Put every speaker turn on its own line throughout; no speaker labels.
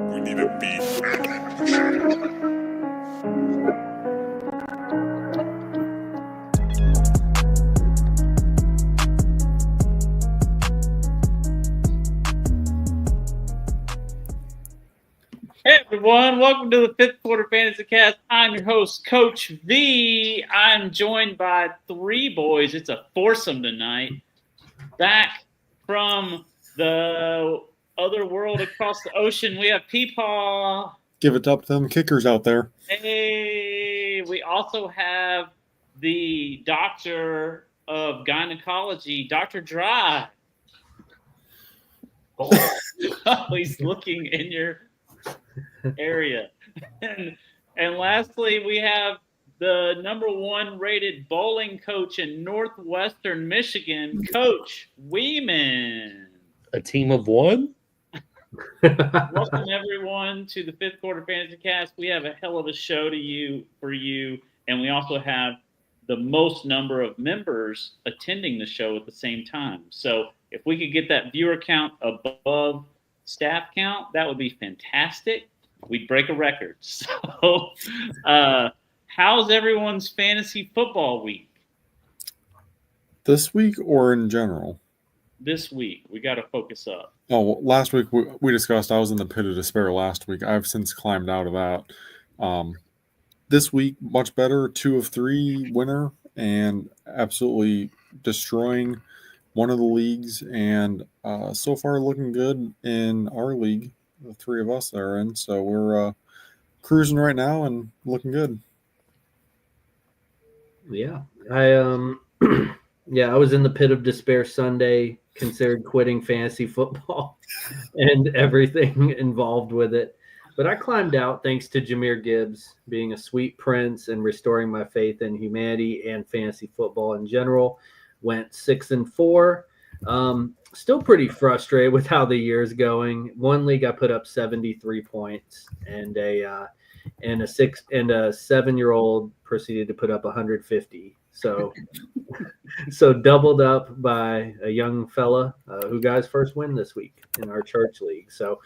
We need a beat.
Hey everyone, welcome to the Fifth Quarter Fantasy Cast. I'm your host, Coach Veee. I'm joined by three boys. It's a foursome tonight. Back from the other world across the ocean, we have Peepaw.
Give it up to them kickers out there.
Hey, we also have the doctor of gynecology, Dr. Drye. Oh, he's looking in your area. And lastly, we have the #1 rated bowling coach in Northwestern Michigan, Coach Weeman.
A team of one?
Welcome everyone to the Fifth Quarter Fantasy Cast. We have a hell of a show for you, and we also have the most number of members attending the show at the same time. So if we could get that viewer count above staff count, that would be fantastic. We'd break a record. So how's everyone's fantasy football week?
This week or in general?
This week. We got to focus up.
Oh, well, last week we discussed I was in the pit of despair last week. I've since climbed out of that. This week, much better. 2 of 3 winner and absolutely destroying one of the leagues. And so far looking good in our league, the 3 of us that are in. So we're cruising right now and looking good.
Yeah. I was in the pit of despair Sunday, considered quitting fantasy football and everything involved with it. But I climbed out thanks to Jahmyr Gibbs being a sweet prince and restoring my faith in humanity and fantasy football in general. Went 6-4. Still pretty frustrated with how the year's going. One league I put up 73 points, and a 7-year-old proceeded to put up 150. So doubled up by a young fella who got his first win this week in our church league. So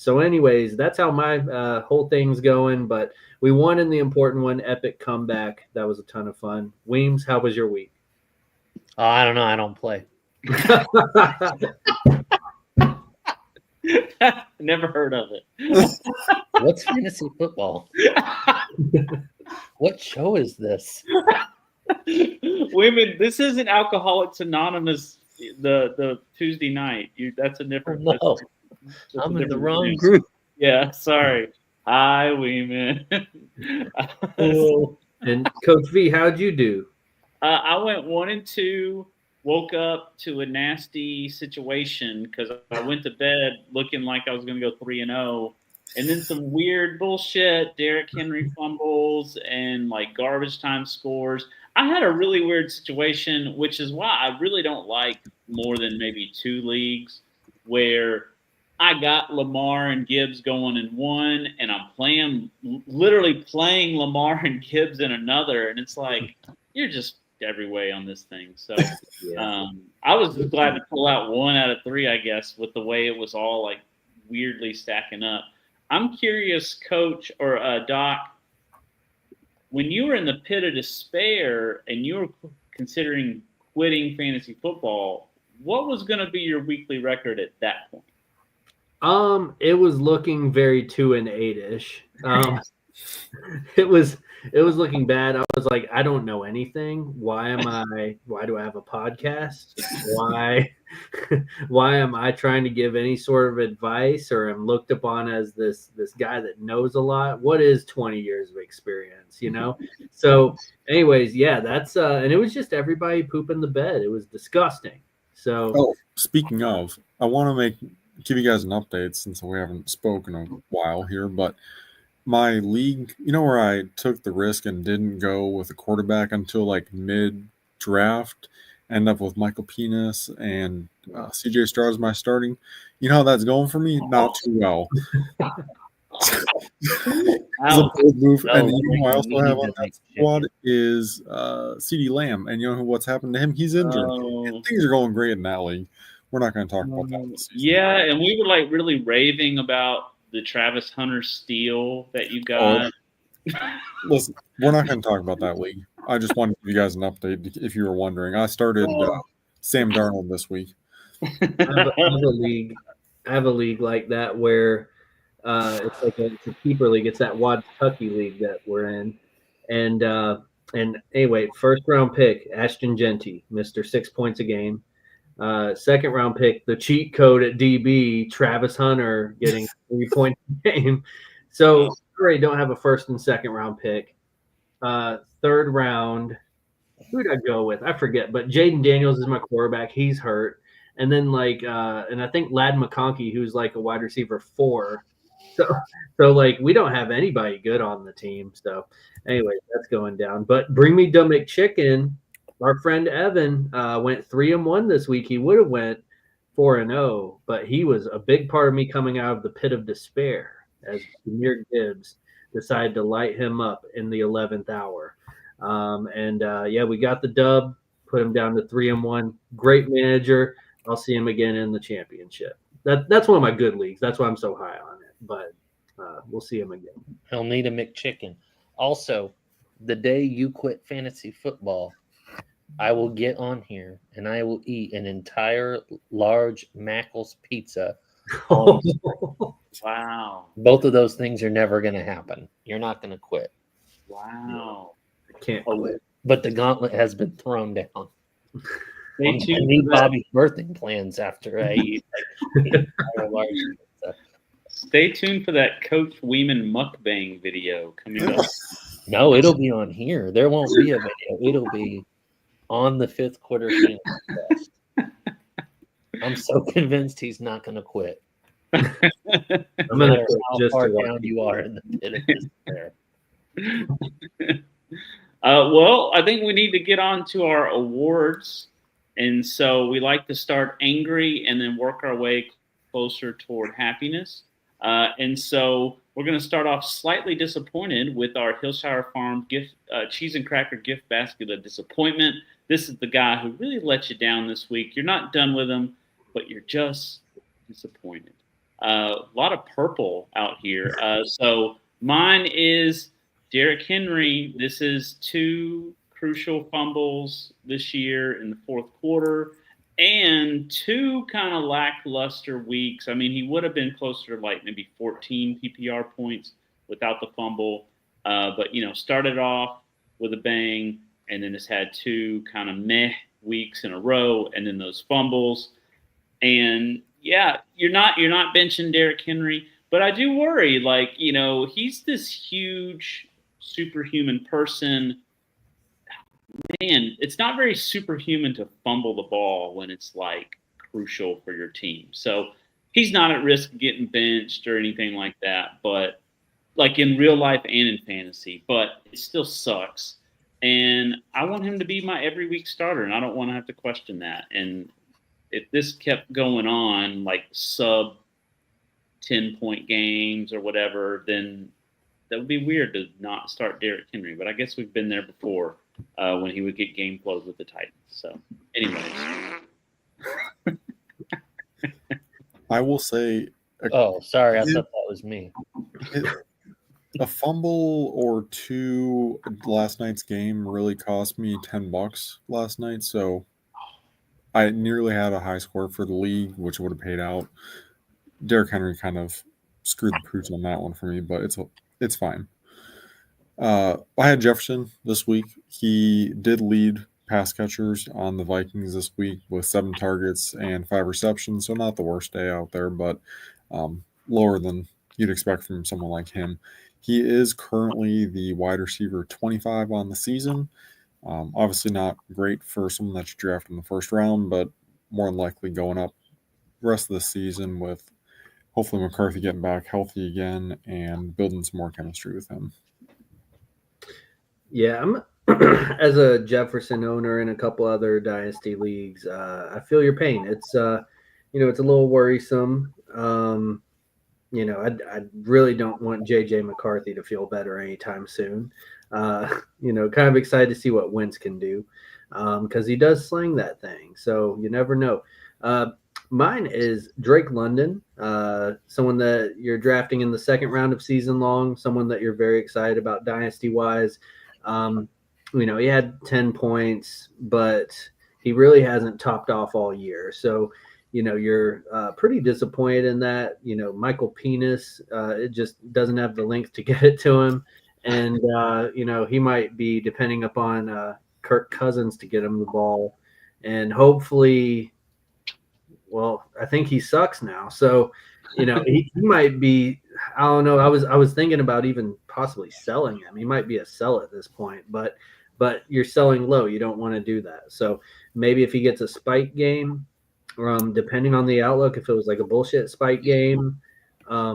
anyways, that's how my whole thing's going. But we won in the important one, epic comeback. That was a ton of fun. Weems, how was your week?
I don't know. I don't play.
Never heard of it.
What's fantasy football? What show is this?
Women, this isn't Alcoholics Anonymous. The Tuesday night. That's a different.
No, I'm in the wrong group.
Yeah, sorry. Hi, women.
And Coach V, how'd you do?
I went 1-2. Woke up to a nasty situation because I went to bed looking like I was going to go 3-0, and then some weird bullshit. Derrick Henry fumbles and like garbage time scores. I had a really weird situation, which is why I really don't like more than maybe 2 leagues where I got Lamar and Gibbs going in one, and I'm literally playing Lamar and Gibbs in another, and it's like you're just every way on this thing. So I was just glad to pull out 1 out of 3, I guess, with the way it was all like weirdly stacking up. I'm curious, Coach or Doc, when you were in the pit of despair and you were considering quitting fantasy football, what was going to be your weekly record at that point?
It was looking very 2-8-ish. It was looking bad. I was like, I don't know anything. Why do I have a podcast? Why am I trying to give any sort of advice, or am looked upon as this guy that knows a lot? What is 20 years of experience, So anyways, yeah, that's and it was just everybody pooping the bed. It was disgusting. So
Speaking of, I want to give you guys an update since we haven't spoken a while here, but my league, where I took the risk and didn't go with a quarterback until like mid-draft, end up with Michael Penis and CJ Stroud as my starting. You know how that's going for me? Not too well. It's a bold move. And who I also have on that squad is CeeDee Lamb. And you know what's happened to him? He's injured. And things are going great in that league. We're not going to talk about that this season.
Yeah, and we were like really raving about the Travis Hunter steal that you got.
Listen, we're not going to talk about that league. I just wanted to give you guys an update if you were wondering. I started Sam Darnold this week.
I have a league like that where it's like it's a keeper league. It's that Wadtucky league that we're in, and anyway, first round pick Ashton Genty, Mr. 6 points a game. Second round pick, the cheat code at DB, Travis Hunter getting 3 points a game. So I already don't have a first and second round pick. Third round, who did I go with? I forget, but Jaden Daniels is my quarterback. He's hurt. And then and I think Ladd McConkey, who's like a wide receiver 4. So like we don't have anybody good on the team. So anyway, that's going down. But bring me the McChicken. Our friend Evan went 3-1 this week. He would have went 4-0, but he was a big part of me coming out of the pit of despair as Jahmyr Gibbs decided to light him up in the 11th hour. We got the dub, put him down to 3-1. Great manager. I'll see him again in the championship. That's one of my good leagues. That's why I'm so high on it. But we'll see him again.
He'll need a McChicken. Also, the day you quit fantasy football, I will get on here and I will eat an entire large Mackle's pizza.
Wow.
Both of those things are never going to happen. You're not going to quit.
Wow.
I can't quit.
But the gauntlet has been thrown down.
Stay
I
tuned
need
for that.
Bobby's birthing plans after I eat an entire large pizza.
Stay tuned for that Coach Weeman mukbang video coming up.
No, it'll be on here. There won't be a video. It'll be on the fifth quarter fantasy fest. I'm so convinced he's not going to quit.
I'm
No
going to
matter
quit
how
just
far
to watch
down you are in the pit of despair.
Well, I think we need to get on to our awards. And so we like to start angry and then work our way closer toward happiness. And so we're going to start off slightly disappointed with our Hillshire Farm gift cheese and cracker gift basket of disappointment. This is the guy who really let you down this week. You're not done with him, but you're just disappointed. A lot of purple out here. So mine is Derrick Henry. This is 2 crucial fumbles this year in the fourth quarter and 2 kind of lackluster weeks. I mean, he would have been closer to like maybe 14 PPR points without the fumble. But, started off with a bang and then has had 2 kind of meh weeks in a row and then those fumbles. And yeah, you're not benching Derrick Henry, but I do worry, he's this huge superhuman person. Man, it's not very superhuman to fumble the ball when it's crucial for your team. So he's not at risk of getting benched or anything like that, but in real life and in fantasy, but it still sucks. And I want him to be my every week starter, and I don't want to have to question that. And if this kept going on, sub 10-point games or whatever, then that would be weird to not start Derrick Henry. But I guess we've been there before when he would get game flows with the Titans. So, anyways.
I will say.
Oh, sorry. I thought that was me.
A fumble or 2 last night's game really cost me $10 last night. So I nearly had a high score for the league, which would have paid out. Derrick Henry kind of screwed the pooch on that one for me, but it's fine. I had Jefferson this week. He did lead pass catchers on the Vikings this week with 7 targets and 5 receptions, so not the worst day out there, but lower than you'd expect from someone like him. He is currently the wide receiver 25 on the season. Obviously not great for someone that you draft in the first round, but more than likely going up the rest of the season with hopefully McCarthy getting back healthy again and building some more chemistry with him.
Yeah, I'm as a Jefferson owner in a couple other dynasty leagues. I feel your pain. It's it's a little worrisome. I really don't want JJ McCarthy to feel better anytime soon. Kind of excited to see what Wentz can do because he does sling that thing. So you never know. Mine is Drake London, someone that you're drafting in the second round of season long, someone that you're very excited about dynasty wise. He had 10 points, but he really hasn't topped off all year. So, you're pretty disappointed in that. Michael Penis, it just doesn't have the length to get it to him. And, he might be depending upon Kirk Cousins to get him the ball. And hopefully, well, I think he sucks now. So, he might be, I don't know. I was thinking about even possibly selling him. He might be a sell at this point, but you're selling low. You don't want to do that. So maybe if he gets a spike game, depending on the outlook, if it was like a bullshit spike game, I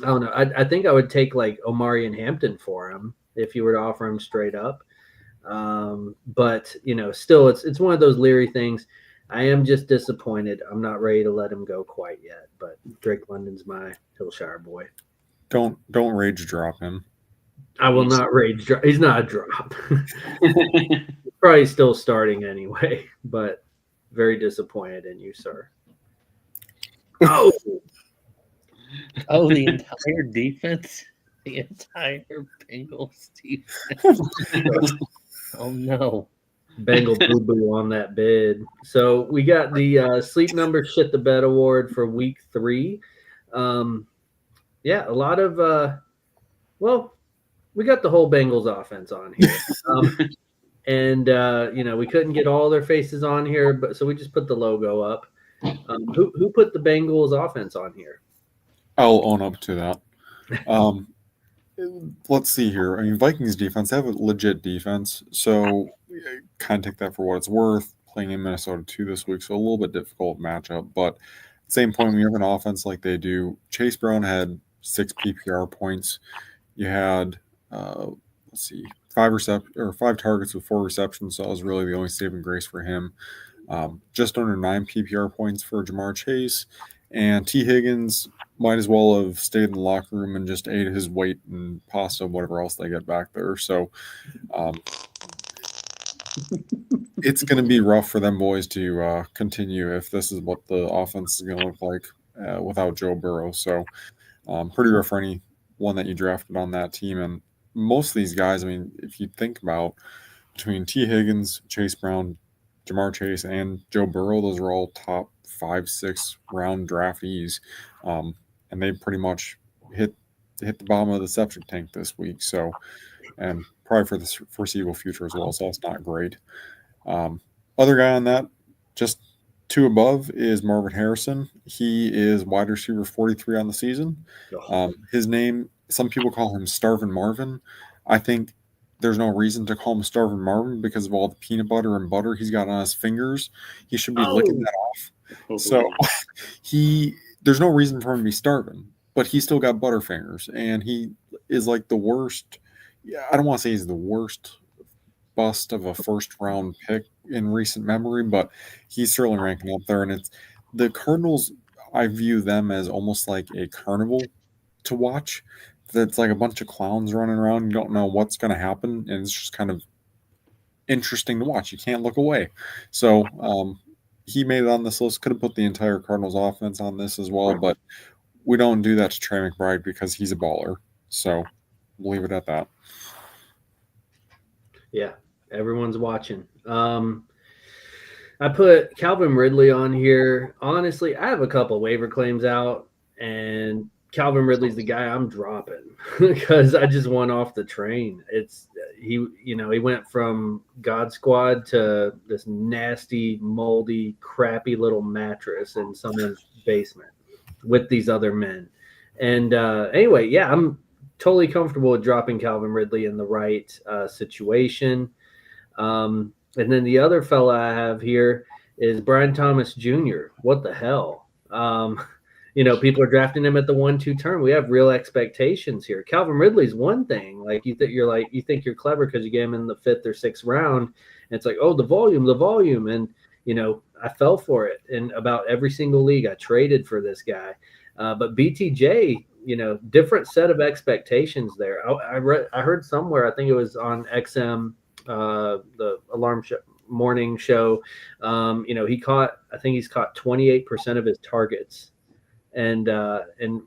don't know. I think I would take like Omari and Hampton for him if you were to offer him straight up. But still it's one of those leery things. I am just disappointed. I'm not ready to let him go quite yet, but Drake London's my Hillshire boy.
Don't rage drop him.
I will not rage drop. He's not a drop. Probably still starting anyway, but very disappointed in you, sir. Oh,
the entire defense? The entire Bengals defense? Oh, no.
Bengal boo-boo on that bid. So we got the Sleep Number Shit the Bed Award for week 3. A lot of we got the whole Bengals offense on here. We couldn't get all their faces on here, but so we just put the logo up. Who put the Bengals offense on here?
I'll own up to that. Let's see here. I mean, Vikings defense, they have a legit defense, so kind of take that for what it's worth. Playing in Minnesota too this week, so a little bit difficult matchup. But at the same point, when you have an offense like they do, Chase Brown had 6 PPR points. You had 5 targets with 4 receptions, so that was really the only saving grace for him. Just under 9 PPR points for Jamar Chase. And T. Higgins might as well have stayed in the locker room and just ate his weight in pasta and whatever else they get back there. So it's going to be rough for them boys to continue if this is what the offense is going to look like without Joe Burrow. So pretty rough for anyone that you drafted on that team. And most of these guys, I mean, if you think about between T. Higgins, Chase Brown, Jamar Chase, and Joe Burrow, those are all top 5-6 round draftees, and they pretty much hit the bottom of the septic tank this week. So, and probably for the foreseeable future as well. So that's not great. Other guy on that, just 2 above, is Marvin Harrison. He is wide receiver 43 on the season. His name, some people call him Starvin' Marvin. I think there's no reason to call him Starvin' Marvin because of all the peanut butter and butter he's got on his fingers. He should be licking that off. So there's no reason for him to be starving, but he's still got butterfingers, and he is like the worst. Yeah, I don't want to say he's the worst bust of a first round pick in recent memory, but he's certainly ranking up there. And it's the Cardinals. I view them as almost like a carnival to watch. That's like a bunch of clowns running around. You don't know what's going to happen, and it's just kind of interesting to watch. You can't look away. So he made it on this list. Could have put the entire Cardinals offense on this as well, but we don't do that to Trey McBride because he's a baller. So we'll leave it at that.
Yeah, everyone's watching. I put Calvin Ridley on here. Honestly, I have a couple waiver claims out, and Calvin Ridley's the guy I'm dropping because I just went off the train. He went from God Squad to this nasty, moldy, crappy little mattress in someone's basement with these other men. And anyway, yeah, I'm totally comfortable with dropping Calvin Ridley in the right situation. And then the other fella I have here is Brian Thomas Jr. What the hell? People are drafting him at the 1-2 turn. We have real expectations here. Calvin Ridley's one thing. Like you think you're clever because you gave him in the 5th or 6th round. And it's like, oh, the volume. And I fell for it in about every single league. I traded for this guy. But BTJ, different set of expectations there. I heard somewhere, I think it was on XM, the alarm show, morning show. He's caught 28% of his targets, and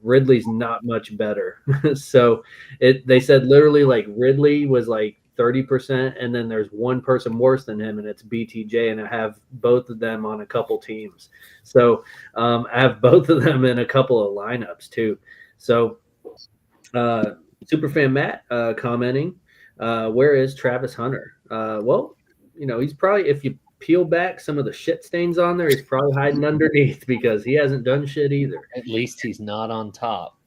Ridley's not much better. So they said literally like Ridley was like 30%, and then there's one person worse than him, and it's BTJ, and I have both of them on a couple teams. So I have both of them in a couple of lineups too. So Superfan Matt commenting, where is Travis Hunter? Well, he's probably, if you peel back some of the shit stains on there, he's probably hiding underneath because he hasn't done shit either.
At least he's not on top.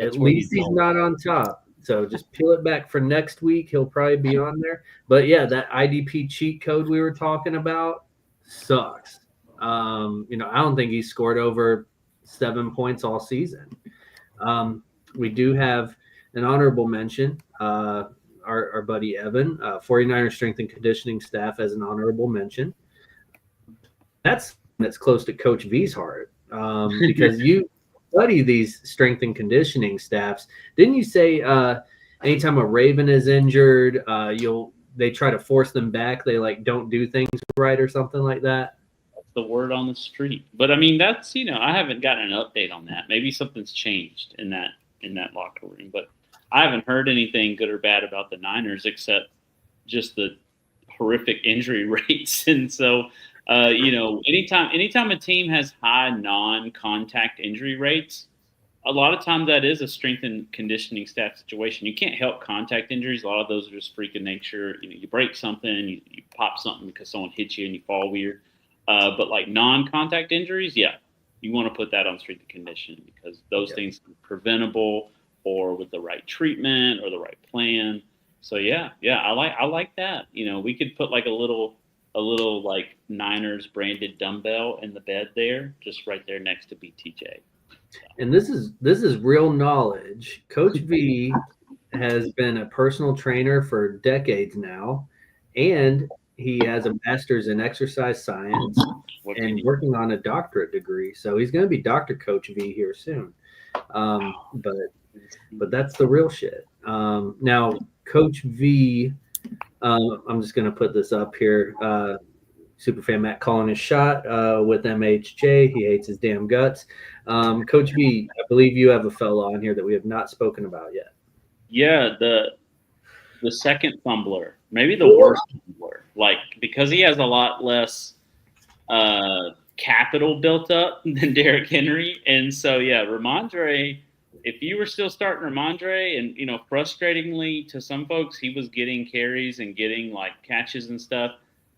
At least he's not on top. So just peel it back for next week. He'll probably be on there. But yeah, that IDP cheat code we were talking about sucks. I don't think he's scored over 7 points all season. We do have an honorable mention. Our buddy Evan, 49ers strength and conditioning staff, as an honorable mention. That's close to Coach V's heart, because you study these strength and conditioning staffs. Didn't you say anytime a Raven is injured, they try to force them back? They like don't do things right or something like that.
That's the word on the street. But I mean, that's I haven't gotten an update on that. Maybe something's changed in that locker room, but I haven't heard anything good or bad about the Niners except just the horrific injury rates. And so, anytime a team has high non-contact injury rates, a lot of times that is a strength and conditioning staff situation. You can't help contact injuries. A lot of those are just freak in nature. You break something, you pop something because someone hits you and you fall weird. But like non-contact injuries, yeah, you want to put that on strength and conditioning because those things are preventable, or with the right treatment or the right plan. So yeah, I like that. We could put like a little like Niners branded dumbbell in the bed there, just right there next to BTJ.
And this is real knowledge. Coach V has been a personal trainer for decades now, and he has a master's in exercise science and working on a doctorate degree. So he's going to be Dr. Coach V here soon. But that's the real shit. Now, Coach V, I'm just going to put this up here. Superfan Matt calling his shot with MHJ. He hates his damn guts. Coach V, I believe you have a fellow on here that we have not spoken about yet.
Yeah, the second fumbler, maybe the worst fumbler, because he has a lot less capital built up than Derrick Henry. And so, yeah, Ramondre, if you were still starting Ramondre, and frustratingly to some folks, he was getting carries and getting like catches and stuff.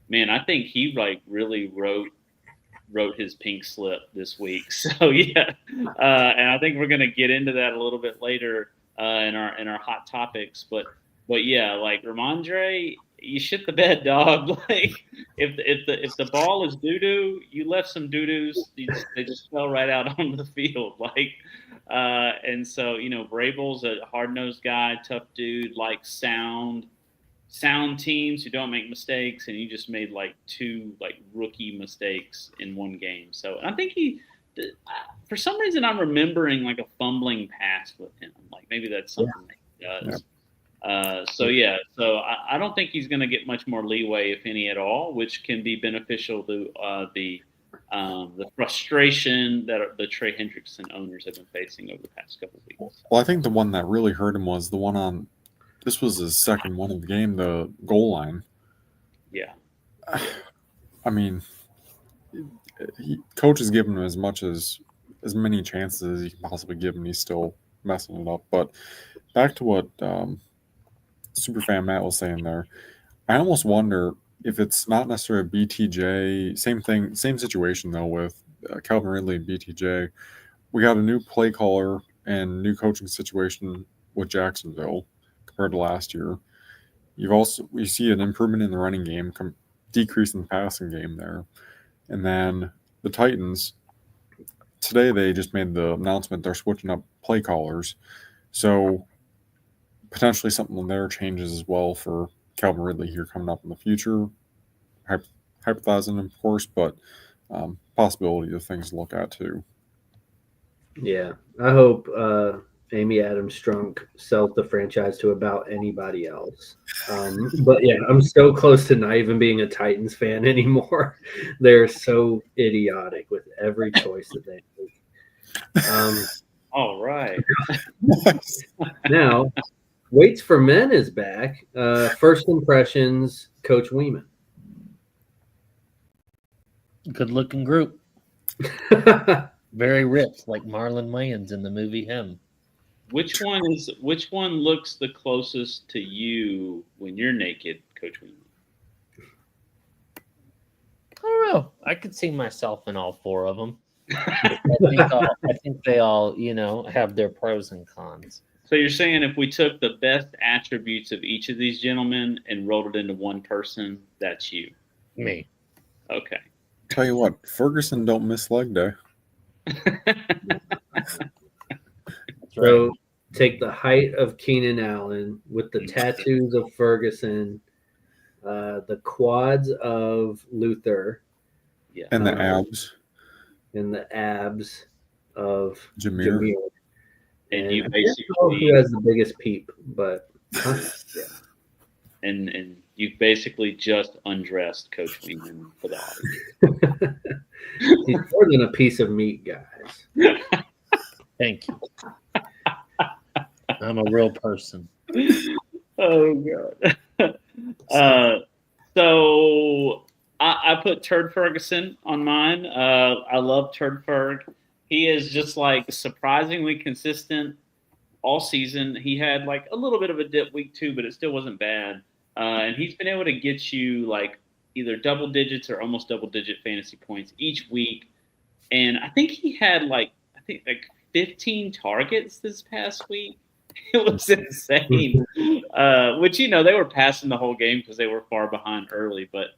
Man, I think he really wrote his pink slip this week. So yeah, and I think we're gonna get into that a little bit later in our hot topics. But yeah, like Ramondre, you shit the bed, dog. Like if the ball is doo doo, you left some doo doos. They just fell right out onto the field. And so Vrabel's a hard nosed guy, tough dude, like sound teams who don't make mistakes, and he just made like two rookie mistakes in one game. So I think for some reason I'm remembering like a fumbling pass with him. Like maybe that's something that he does. Yeah. So I don't think he's going to get much more leeway, if any at all, which can be beneficial to the frustration that the Trey Hendrickson owners have been facing over the past couple of weeks.
Well, I think the one that really hurt him was the one on. This was his second one of the game, the goal line.
Yeah.
I mean, coach has given him as many chances as he can possibly give him. He's still messing it up. But back to what Superfan Matt was saying there, I almost wonder if it's not necessarily a BTJ. Same situation though with Calvin Ridley and BTJ. We got a new play caller and new coaching situation with Jacksonville compared to last year. We see an improvement in the running game, decrease in the passing game there. And then the Titans, today they just made the announcement they're switching up play callers. So potentially something there changes as well for Calvin Ridley here coming up in the future. Hypothesizing, of course, but possibility of things to look at too.
Yeah, I hope Amy Adams Strunk sells the franchise to about anybody else. But yeah, I'm so close to not even being a Titans fan anymore. They're so idiotic with every choice that they make.
All right.
Now, Waits for Men is back. First impressions, Coach Weeman.
Good looking group. Very ripped, like Marlon Wayans in the movie Him.
Which one looks the closest to you when you're naked, Coach Weeman?
I don't know. I could see myself in all four of them. I think they all, have their pros and cons.
So you're saying if we took the best attributes of each of these gentlemen and rolled it into one person, that's you?
Me.
Okay.
Tell you what, Ferguson don't miss leg day.
So take the height of Keenan Allen with the tattoos of Ferguson, the quads of Luther,
And the abs.
and the abs of
Jameer.
Jameer.
And you
I don't
basically
know who has the biggest peep, but yeah.
and you've basically just undressed Coach Weeman for the audience.
He's more than a piece of meat, guys.
Thank you. I'm a real person.
Oh God. So I put Turd Ferguson on mine. I love Turd Ferg. He is just like surprisingly consistent all season. He had like a little bit of a dip week 2, but it still wasn't bad. And he's been able to get you like either double digits or almost double digit fantasy points each week. And I think he had like 15 targets this past week. It was insane. Which, they were passing the whole game because they were far behind early. But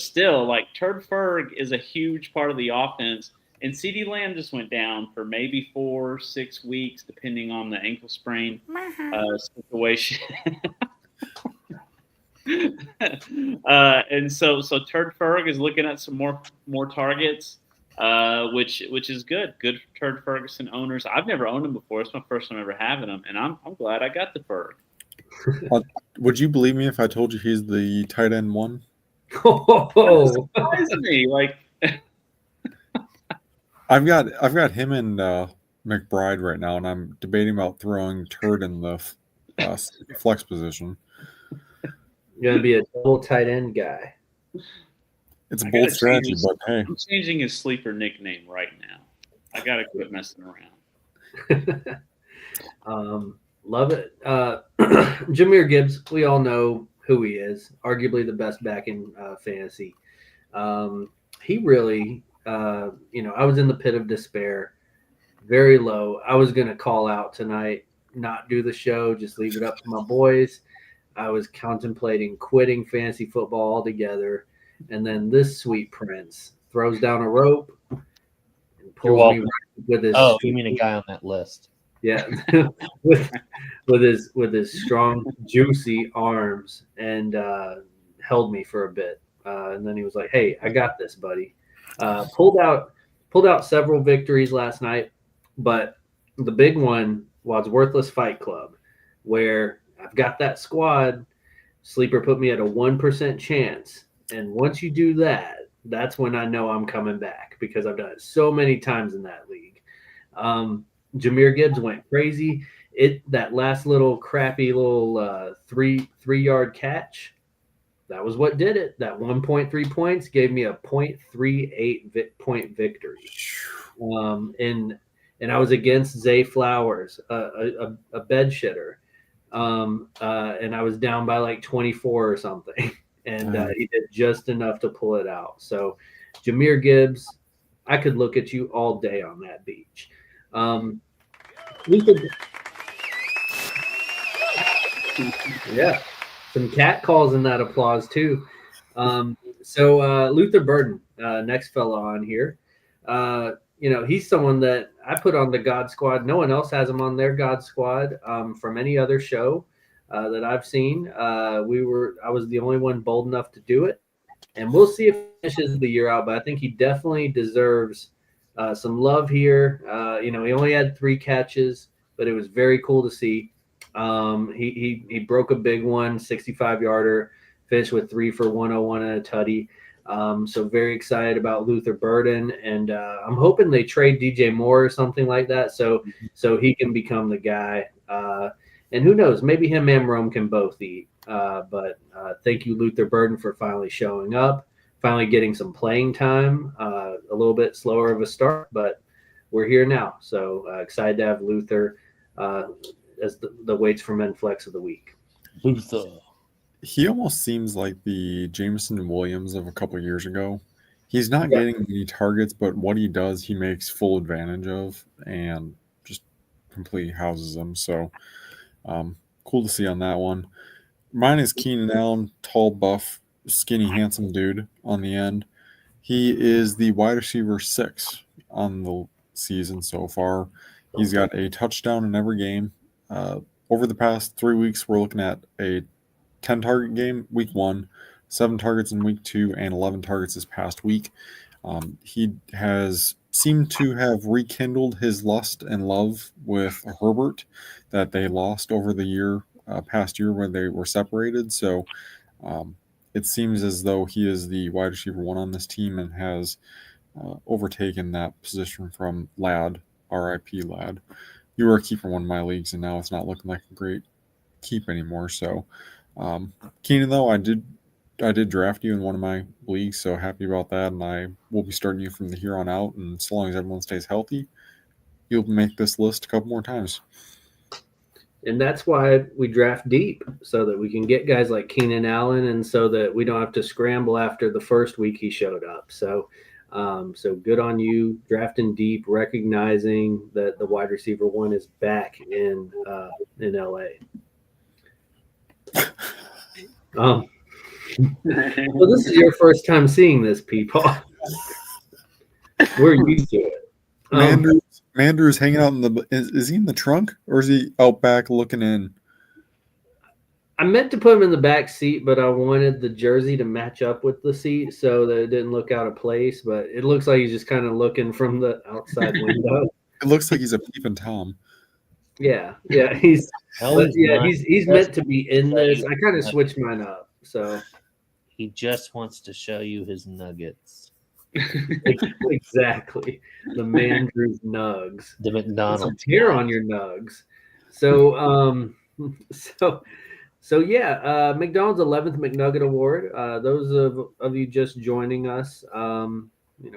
still, like, Turd Ferg is a huge part of the offense. And CeeDee Lamb just went down for maybe 4-6 weeks, depending on the ankle sprain situation. And so Turd Ferg is looking at some more targets, which is good. Good for Turd Ferguson owners. I've never owned him before. It's my first time ever having him, and I'm glad I got the Ferg.
Would you believe me if I told you he's the tight end 1?
Oh,
surprised me. Like,
I've got him and McBride right now, and I'm debating about throwing Turd in the flex position.
you're gonna be a double tight end guy.
It's a bold strategy, but hey,
I'm changing his sleeper nickname right now. I gotta quit messing around.
Love it. Jahmyr Gibbs, we all know who he is. Arguably the best back in fantasy. He really, I was in the pit of despair, very low. I was going to call out tonight, not do the show, just leave it up to my boys. I was contemplating quitting fantasy football altogether. And then this sweet prince throws down a rope and pulls me right with his.
Oh, you mean a guy on that list?
Yeah, with his strong, juicy arms, and held me for a bit. And then he was like, "Hey, I got this, buddy." Pulled out several victories last night, but the big one was Worthless Fight Club, where I've got that squad. Sleeper put me at a 1% chance, and once you do that, that's when I know I'm coming back because I've done it so many times in that league. Jahmyr Gibbs went crazy. That last little crappy little 3-yard catch, that was what did it. That 1.3 points gave me a 0.38 point victory. And I was against Zay Flowers, a bed shitter. And I was down by like 24 or something. And he did just enough to pull it out. So Jahmyr Gibbs, I could look at you all day on that beach. Yeah, some cat calls in that applause too. So Luther Burden, next fella on here. He's someone that I put on the God Squad. No one else has him on their God Squad from any other show that I've seen. I was the only one bold enough to do it, and we'll see if he finishes the year out. But I think he definitely deserves some love here. He only had 3 catches, but it was very cool to see. He broke a big one, 65-yarder, finished with 3 for 101 and a tutty. So very excited about Luther Burden, and I'm hoping they trade DJ Moore or something like that, so he can become the guy. And who knows, maybe him and Rome can both eat. But thank you, Luther Burden, for finally showing up, finally getting some playing time. A little bit slower of a start, but we're here now. So excited to have Luther as the Weights for Men Flex of the week.
Luther.
He almost seems like the Jameson Williams of a couple years ago. He's not getting many targets, but what he does, he makes full advantage of and just completely houses them. So cool to see on that one. Mine is Keenan Allen, tall, buff, skinny, handsome dude on the end. He is the wide receiver 6 on the season so far. He's got a touchdown in every game. Over the past 3 weeks, we're looking at a 10-target game, week 1, 7 targets in week 2, and 11 targets this past week. He has seemed to have rekindled his lust and love with Herbert that they lost over the past year when they were separated. So it seems as though he is the wide receiver 1 on this team and has overtaken that position from Ladd, R.I.P. Ladd. You were a keeper in one of my leagues, and now it's not looking like a great keep anymore. So Keenan, though, I did draft you in one of my leagues, so happy about that, and I will be starting you from here on out, and so long as everyone stays healthy, you'll make this list a couple more times.
And that's why we draft deep, so that we can get guys like Keenan Allen, and so that we don't have to scramble after the first week he showed up. So good on you, drafting deep, recognizing that the wide receiver 1 is back in LA. Well, this is your first time seeing this, people. We're used to it.
Mander's hanging out in the. Is he in the trunk or is he out back looking in?
I meant to put him in the back seat, but I wanted the jersey to match up with the seat so that it didn't look out of place. But it looks like he's just kind of looking from the outside window.
It looks like he's a peeping Tom.
Yeah, he's meant to be in this. I kind of switched mine up, so
he just wants to show you his nuggets.
Exactly, the Mandrews nugs,
The McDonald's
hair on your nugs. So yeah, McDonald's 11th McNugget Award. Those of you just joining us,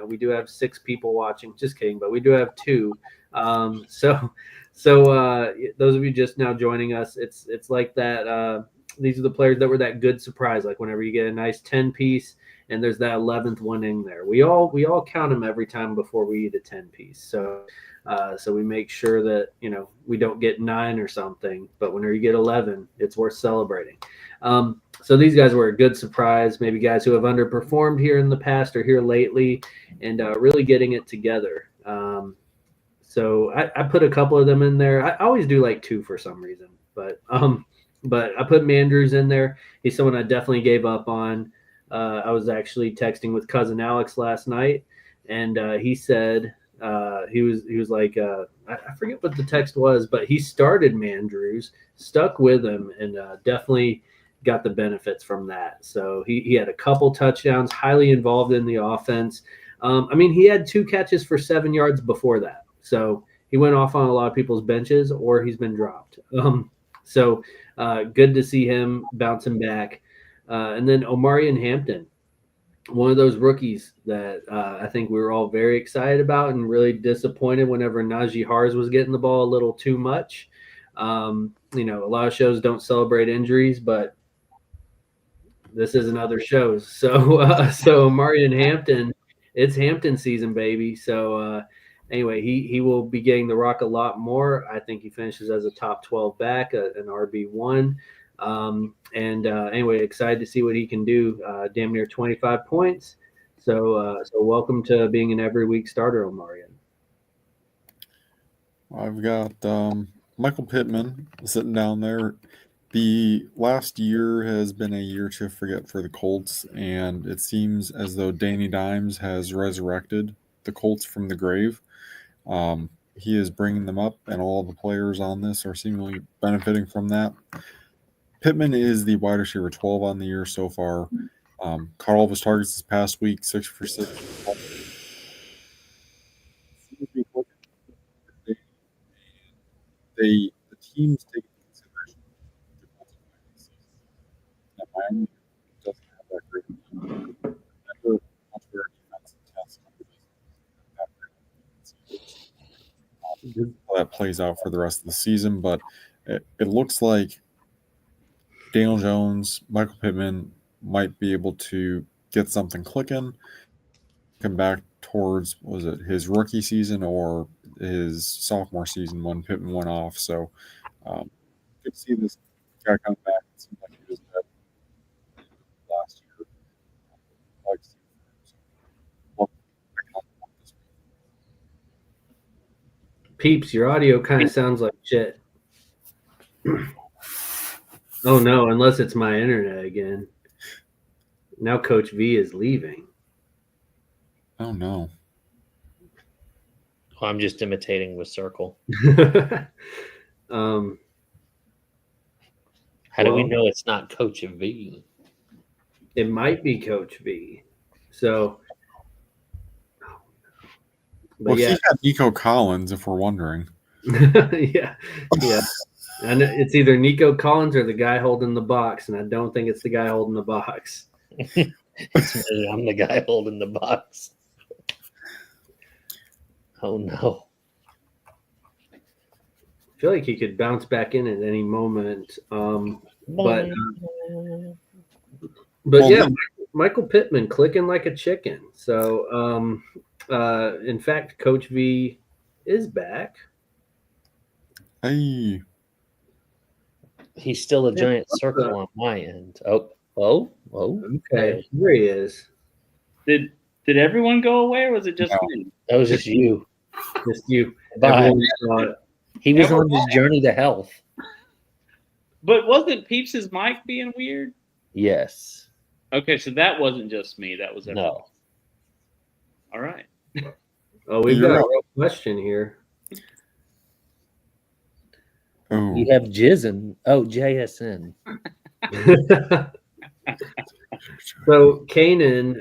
we do have 6 people watching. Just kidding, but we do have 2. So those of you just now joining us, it's like that. These are the players that were that good surprise. Like whenever you get a nice 10-piece and there's that 11th one in there, we all count them every time before we eat a 10-piece. So we make sure that we don't get 9 or something, but whenever you get 11, it's worth celebrating. So these guys were a good surprise. Maybe guys who have underperformed here in the past or here lately, and really getting it together. So I put a couple of them in there. I always do like 2 for some reason, but I put Mandrews in there. He's someone I definitely gave up on. I was actually texting with cousin Alex last night, and he said he was like, I forget what the text was, but he started Mandrews, stuck with him, and definitely got the benefits from that. So he had a couple touchdowns, highly involved in the offense. He had 2 catches for 7 yards before that. So he went off on a lot of people's benches, or he's been dropped. So good to see him bouncing back. And then Omarion Hampton, one of those rookies that I think we were all very excited about and really disappointed whenever Najee Harris was getting the ball a little too much. A lot of shows don't celebrate injuries, but this isn't other shows. So Omarion Hampton, it's Hampton season, baby. So anyway, he will be getting the rock a lot more. I think he finishes as a top 12 back, an RB1. Anyway, excited to see what he can do. Damn near 25 points. So welcome to being an every week starter, Omarion.
I've got Michael Pittman sitting down there. The last year has been a year to forget for the Colts, and it seems as though Danny Dimes has resurrected the Colts from the grave. he is bringing them up, and all the players on this are seemingly benefiting from that. Pittman is the wide receiver 12 on the year so far. Caught all of his targets this past week, 6 for 6. The teams take into consideration the that Miami doesn't have that great. Never much better defense test. How that plays out for the rest of the season, but it looks like Daniel Jones, Michael Pittman might be able to get something clicking, come back towards, was it his rookie season or his sophomore season when Pittman went off. So good to see this guy come back. It seems like he was good last year.
Peeps, your audio kind of sounds like shit. Oh no, unless it's my internet again. Now Coach V is leaving.
Oh no.
Oh, I'm just imitating with Circle.
How
How do we know it's not Coach V?
It might be Coach V. So,
Well, he had Nico Collins, if we're wondering.
yeah. And it's either Nico Collins or the guy holding the box, and I don't think it's the guy holding the box.
It's me. I'm the guy holding the box. Oh no!
I feel like he could bounce back in at any moment. But yeah, Michael Pittman clicking like a chicken. So, in fact, Coach V is back.
Hey.
He's still a giant circle on my end. Oh.
Okay, here he is.
Did everyone go away, or was it just me?
That was just you.
Just you.
Bye.
Everyone,
He was on his journey to health.
But wasn't Peeps' mic being weird?
Yes.
Okay, so that wasn't just me. That was everyone.
No.
All right.
oh, we've got a real question here.
Oh.
You have Jizzin. Oh, JSN.
So, Kanan,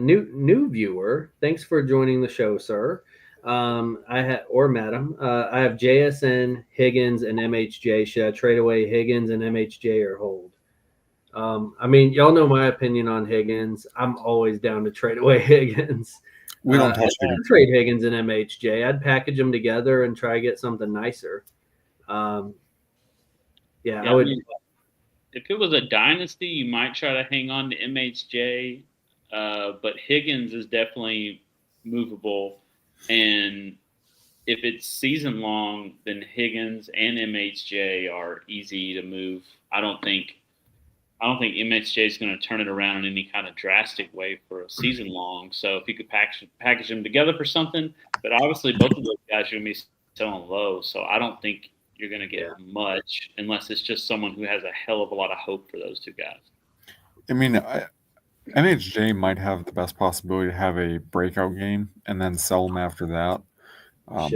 new viewer, thanks for joining the show, sir. Or madam, I have JSN, Higgins, and MHJ. Should I trade away Higgins and MHJ or hold? I mean, y'all know my opinion on Higgins. I'm always down to trade away Higgins.
We don't touch
I'd trade Higgins and MHJ. I'd package them together and try to get something nicer. I would.
mean, if it was a dynasty, you might try to hang on to MHJ, but Higgins is definitely movable. And if it's season long, then Higgins and MHJ are easy to move. I don't think MHJ is going to turn it around in any kind of drastic way for a season long. So if you could package them together for something, but obviously both of those guys are going to be selling low. So I don't think you're going to get much unless it's just someone who has a hell of a lot of hope for those two guys.
I mean, MHJ might have the best possibility to have a breakout game and then sell them after that.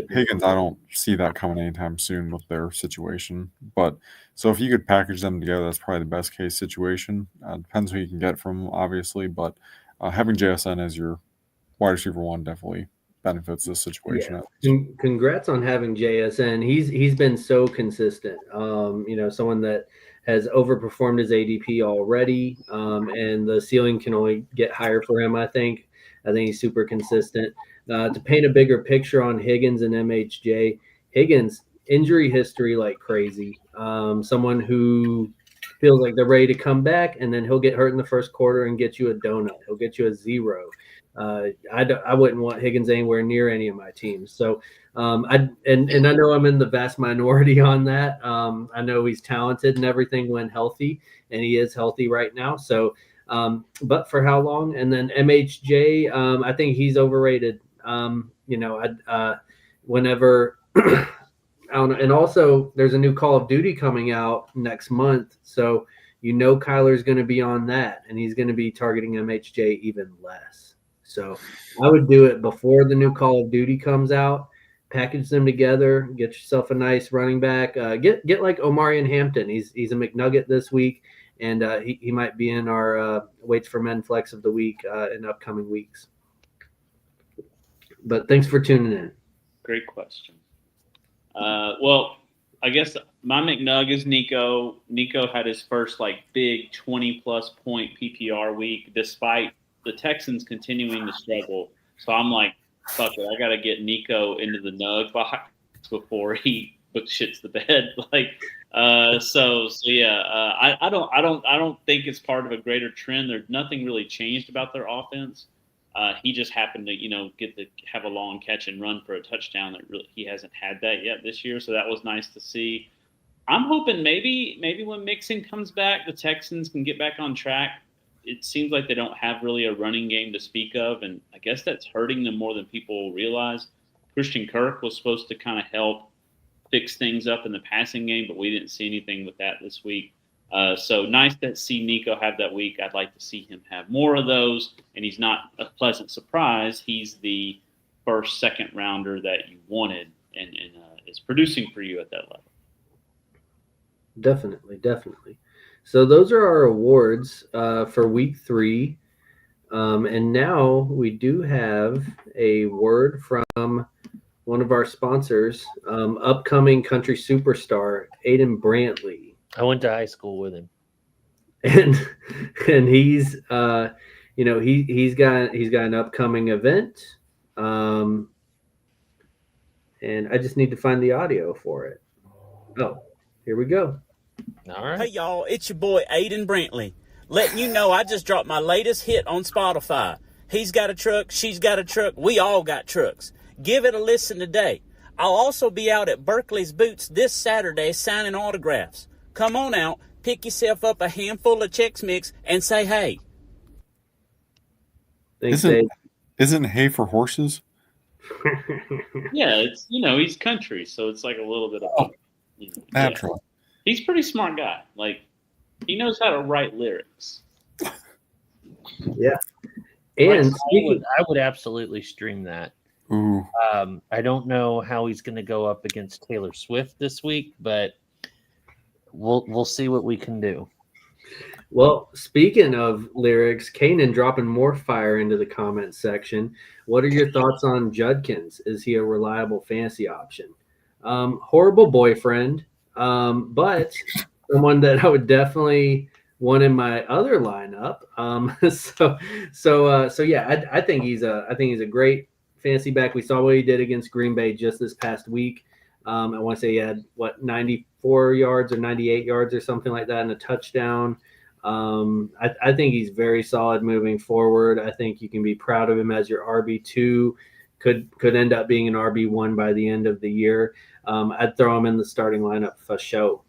Higgins, I don't see that coming anytime soon with their situation. But so if you could package them together, that's probably the best case situation. Depends who you can get from them, obviously. But having JSN as your wide receiver one definitely benefits this situation.
Yeah. Congrats on having JSN. He's been so consistent. Someone that has overperformed his ADP already, and the ceiling can only get higher for him. I think he's super consistent. To paint a bigger picture on Higgins and MHJ, Higgins injury history like crazy. Someone who feels like they're ready to come back, and then he'll get hurt in the first quarter and get you a donut. He'll get you a 0. I wouldn't want Higgins anywhere near any of my teams. So, I know I'm in the vast minority on that. I know he's talented and everything when healthy, and he is healthy right now. So, but for how long? And then MHJ, I think he's overrated. Whenever I don't know. And also, there's a new Call of Duty coming out next month, so Kyler's going to be on that, and he's going to be targeting MHJ even less. So I would do it before the new Call of Duty comes out, package them together, get yourself a nice running back. Get like Omarion Hampton. He's a McNugget this week, and he might be in our Waits for Men Flex of the Week in upcoming weeks. But thanks for tuning in.
Great question. Well, I guess my McNug is Nico. Nico had his first big 20+ point PPR week, despite the Texans continuing to struggle. So I'm like, fuck it, I got to get Nico into the Nug box before he shits the bed. I don't think it's part of a greater trend. There's nothing really changed about their offense. He just happened to have a long catch and run for a touchdown that really he hasn't had that yet this year. So that was nice to see. I'm hoping maybe when Mixon comes back, the Texans can get back on track. It seems like they don't have really a running game to speak of, and I guess that's hurting them more than people realize. Christian Kirk was supposed to kind of help fix things up in the passing game, but we didn't see anything with that this week. So nice to see Nico have that week. I'd like to see him have more of those, and he's not a pleasant surprise. He's the first, second rounder that you wanted, and is producing for you at that level.
Definitely. So those are our awards for week 3. And now we do have a word from one of our sponsors, upcoming country superstar, Aiden Brantley.
I went to high school with him.
And he's he's got an upcoming event. And I just need to find the audio for it. Oh, here we go.
All right.
Hey, y'all, it's your boy, Aiden Brantley, letting you know I just dropped my latest hit on Spotify. He's got a truck, she's got a truck, we all got trucks. Give it a listen today. I'll also be out at Berkeley's Boots this Saturday signing autographs. Come on out, pick yourself up a handful of Chex Mix, and say hey.
Thanks, Dave.
Isn't hay for horses?
Yeah, it's he's country, so it's like a little bit of
Natural.
He's a pretty smart guy. He knows how to write lyrics.
Yeah. And
I would absolutely stream that.
Ooh.
I don't know how he's going to go up against Taylor Swift this week, but we'll see what we can do.
Well, speaking of lyrics, Kanan dropping more fire into the comments section. What are your thoughts on Judkins? Is he a reliable fantasy option? Horrible boyfriend, but someone that I would definitely want in my other lineup. I think he's a great fantasy back. We saw what he did against Green Bay just this past week. I want to say he had 94 yards or 98 yards or something like that, and a touchdown. I think he's very solid moving forward. I think you can be proud of him as your RB2. Could end up being an RB1 by the end of the year. I'd throw him in the starting lineup for sure.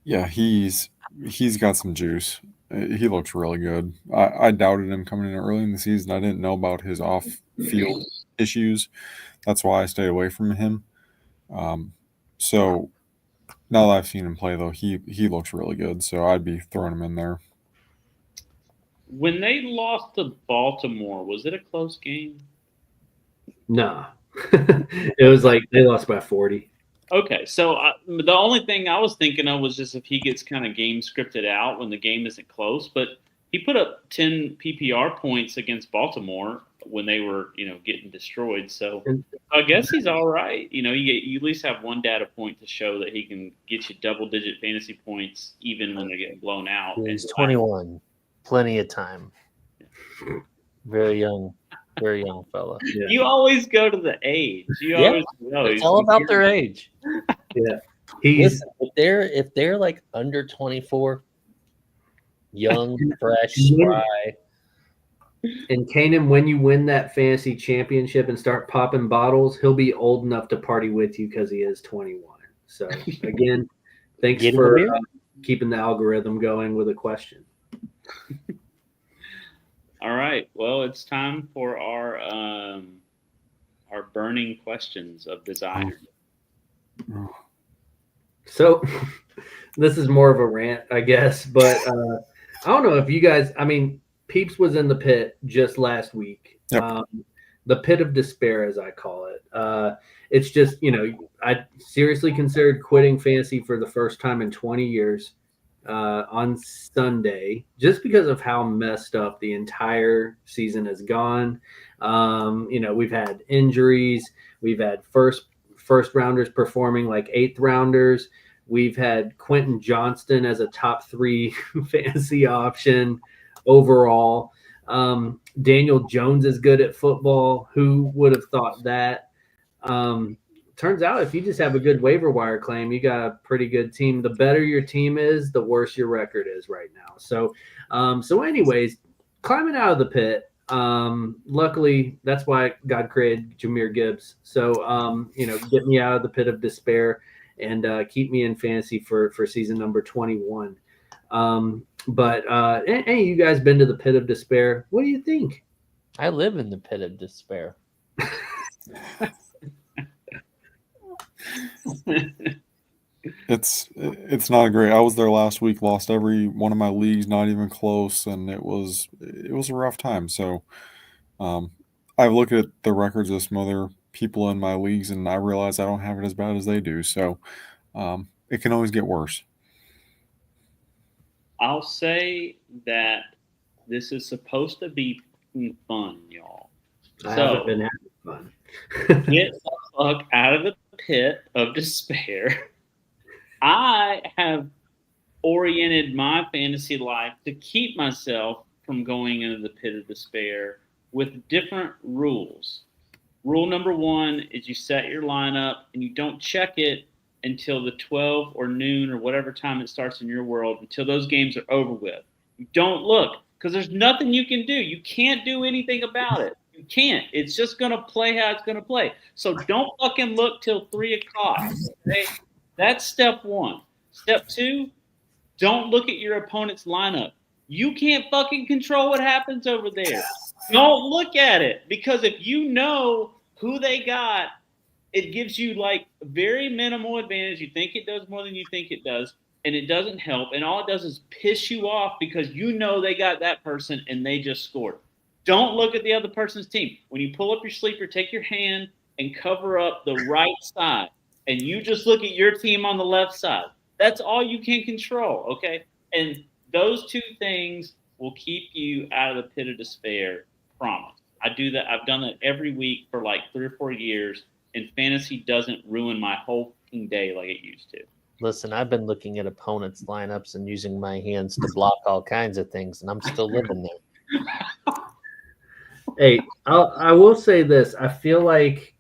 Yeah, he's got some juice. He looks really good. I doubted him coming in early in the season. I didn't know about his off-field issues. That's why I stayed away from him. So now that I've seen him play, though, he looks really good. So I'd be throwing him in there.
When they lost to Baltimore, was it a close game?
Nah. It was like they lost by 40.
Okay, so the only thing I was thinking of was just if he gets kind of game scripted out when the game isn't close. But he put up 10 PPR points against Baltimore when they were, getting destroyed. So I guess he's all right. You at least have one data point to show that he can get you double-digit fantasy points even when they're getting blown out.
He's 21, plenty of time. Very young fella.
Yeah. You always go to the age. Always know.
It's all about their age.
Yeah.
Listen, if they're like under 24, young, fresh, spry.
And Kanan, when you win that fantasy championship and start popping bottles, he'll be old enough to party with you because he is 21. So again, thanks for keeping the algorithm going with a question.
All right. Well, it's time for our burning questions of desire.
So this is more of a rant, I guess, but I don't know if you guys, Peeps was in the pit just last week.
Yep.
the pit of despair, as I call it. It's just, I seriously considered quitting fantasy for the first time in 20 years on Sunday, just because of how messed up the entire season has gone. We've had injuries. We've had first rounders performing like eighth rounders. We've had Quentin Johnston as a top 3 fantasy option overall. Daniel Jones is good at football. Who would have thought that? Turns out if you just have a good waiver wire claim, you got a pretty good team. The better your team is, the worse your record is right now. So anyways, climbing out of the pit. Luckily, that's why God created Jahmyr Gibbs. So, get me out of the pit of despair and keep me in fantasy for season number 21. But hey, you guys been to the pit of despair? What do you think?
I live in the pit of despair.
It's not great. I was there last week, lost every one of my leagues, not even close, and it was a rough time. So I've looked at the records of some other people in my leagues, and I realize I don't have it as bad as they do. So it can always get worse.
I'll say that this is supposed to be fun, y'all.
I haven't been having fun.
Get the fuck out of the pit of despair. I have oriented my fantasy life to keep myself from going into the pit of despair with different rules. Rule number 1 is you set your lineup and you don't check it until the 12 or noon or whatever time it starts in your world, until those games are over with. You don't look, because there's nothing you can do. You can't do anything about it. You can't. It's just going to play how it's going to play. So don't fucking look till 3 o'clock. Okay? That's step 1. Step 2, don't look at your opponent's lineup. You can't fucking control what happens over there. Don't look at it, because if you know who they got, it gives you like very minimal advantage. You think it does more than you think it does, and it doesn't help. And all it does is piss you off because you know they got that person and they just scored. Don't look at the other person's team. When you pull up your sleeper, take your hand and cover up the right side, and you just look at your team on the left side. That's all you can control, okay? And those 2 things will keep you out of the pit of despair, promise. I do that. I've done that every week for like 3 or 4 years, and fantasy doesn't ruin my whole day like it used to.
Listen, I've been looking at opponents' lineups and using my hands to block all kinds of things, and I'm still living there.
Hey, I will say this. I feel like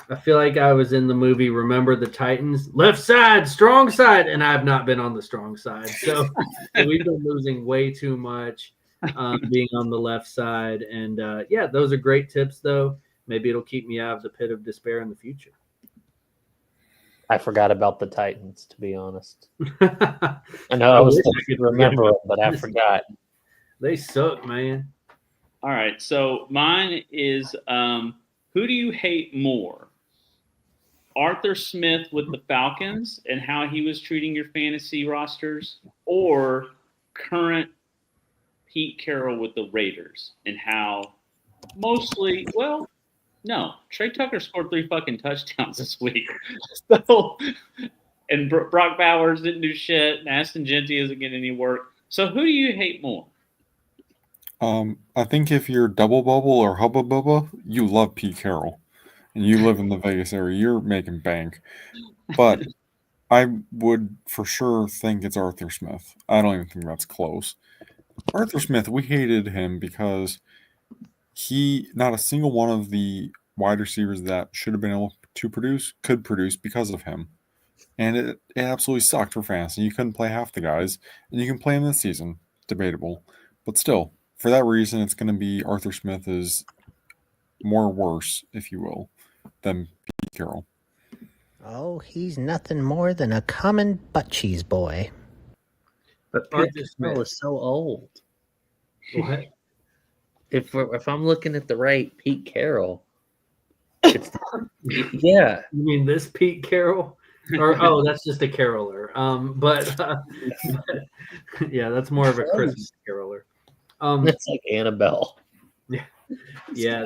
I was in the movie Remember the Titans. Left side, strong side, and I've not been on the strong side. So we've been losing way too much being on the left side. And yeah, those are great tips, though. Maybe it'll keep me out of the pit of despair in the future.
I forgot about the Titans, to be honest. I know I was thinking to remember it, but I forgot.
They suck, man.
All right, so mine is who do you hate more? Arthur Smith with the Falcons and how he was treating your fantasy rosters, or current Pete Carroll with the Raiders and how mostly, well, no, Trey Tucker scored 3 fucking touchdowns this week. So, and Brock Bowers didn't do shit. And Aston Genty isn't getting any work. So who do you hate more?
I think if you're Double Bubble or Hubba Bubba, you love Pete Carroll, and you live in the Vegas area. You're making bank. But I would for sure think it's Arthur Smith. I don't even think that's close. Arthur Smith, we hated him because not a single one of the wide receivers that should have been able to produce could produce because of him. And it absolutely sucked for fantasy. You couldn't play half the guys, and you can play him this season. Debatable. But still, for that reason, it's going to be Arthur Smith is more worse, if you will, than Pete Carroll.
Oh, he's nothing more than a common butt cheese boy.
But Arthur Smith is so old.
What?
If I'm looking at the right Pete Carroll, it's yeah.
You mean this Pete Carroll? Or that's just a caroler. But yeah, that's more of a Christmas caroler.
It's like Annabelle.
Yeah. Yeah,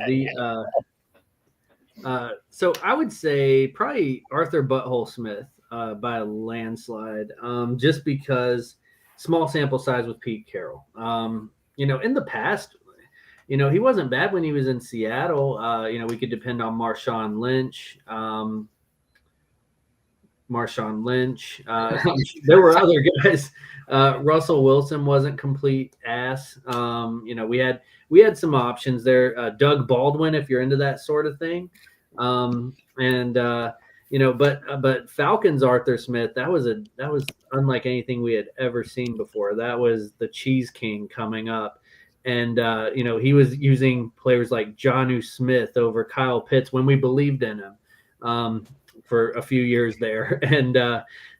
so I would say probably Arthur Butthole Smith by a landslide, just because small sample size with Pete Carroll. In the past, he wasn't bad when he was in Seattle. We could depend on Marshawn Lynch. There were other guys. Russell Wilson wasn't complete ass. We had some options there. Doug Baldwin, if you're into that sort of thing. But Falcons Arthur Smith, that was unlike anything we had ever seen before. That was the Cheese King coming up. And he was using players like Jonnu Smith over Kyle Pitts when we believed in him. For a few years there. And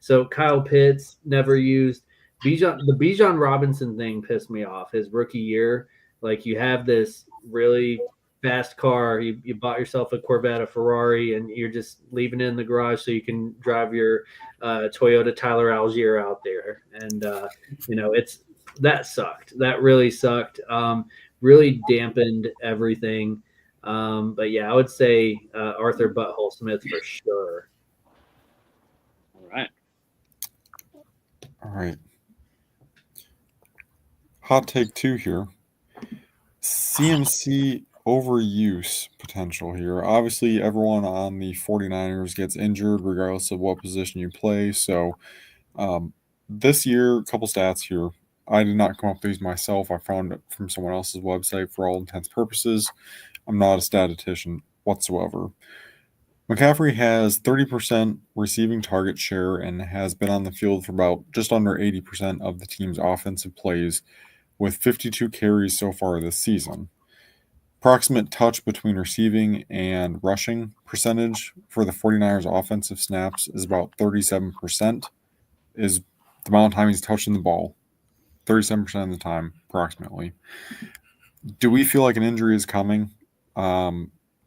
so Kyle Pitts never used the Bijan Robinson thing pissed me off his rookie year. Like, you have this really fast car, you bought yourself a Corvette, a Ferrari, and you're just leaving it in the garage so you can drive your Toyota Tyler Algier out there. And that sucked. That really sucked. Really dampened everything. But yeah, I would say Arthur Butthole Smith for sure.
All right. Hot take 2 here. CMC overuse potential here. Obviously, everyone on the 49ers gets injured regardless of what position you play. So this year, a couple stats here. I did not come up with these myself. I found it from someone else's website for all intents and purposes. I'm not a statistician whatsoever. McCaffrey has 30% receiving target share and has been on the field for about just under 80% of the team's offensive plays, with 52 carries so far this season. Approximate touch between receiving and rushing percentage for the 49ers offensive snaps is about 37%, is the amount of time he's touching the ball. 37% of the time, approximately. Do we feel like an injury is coming?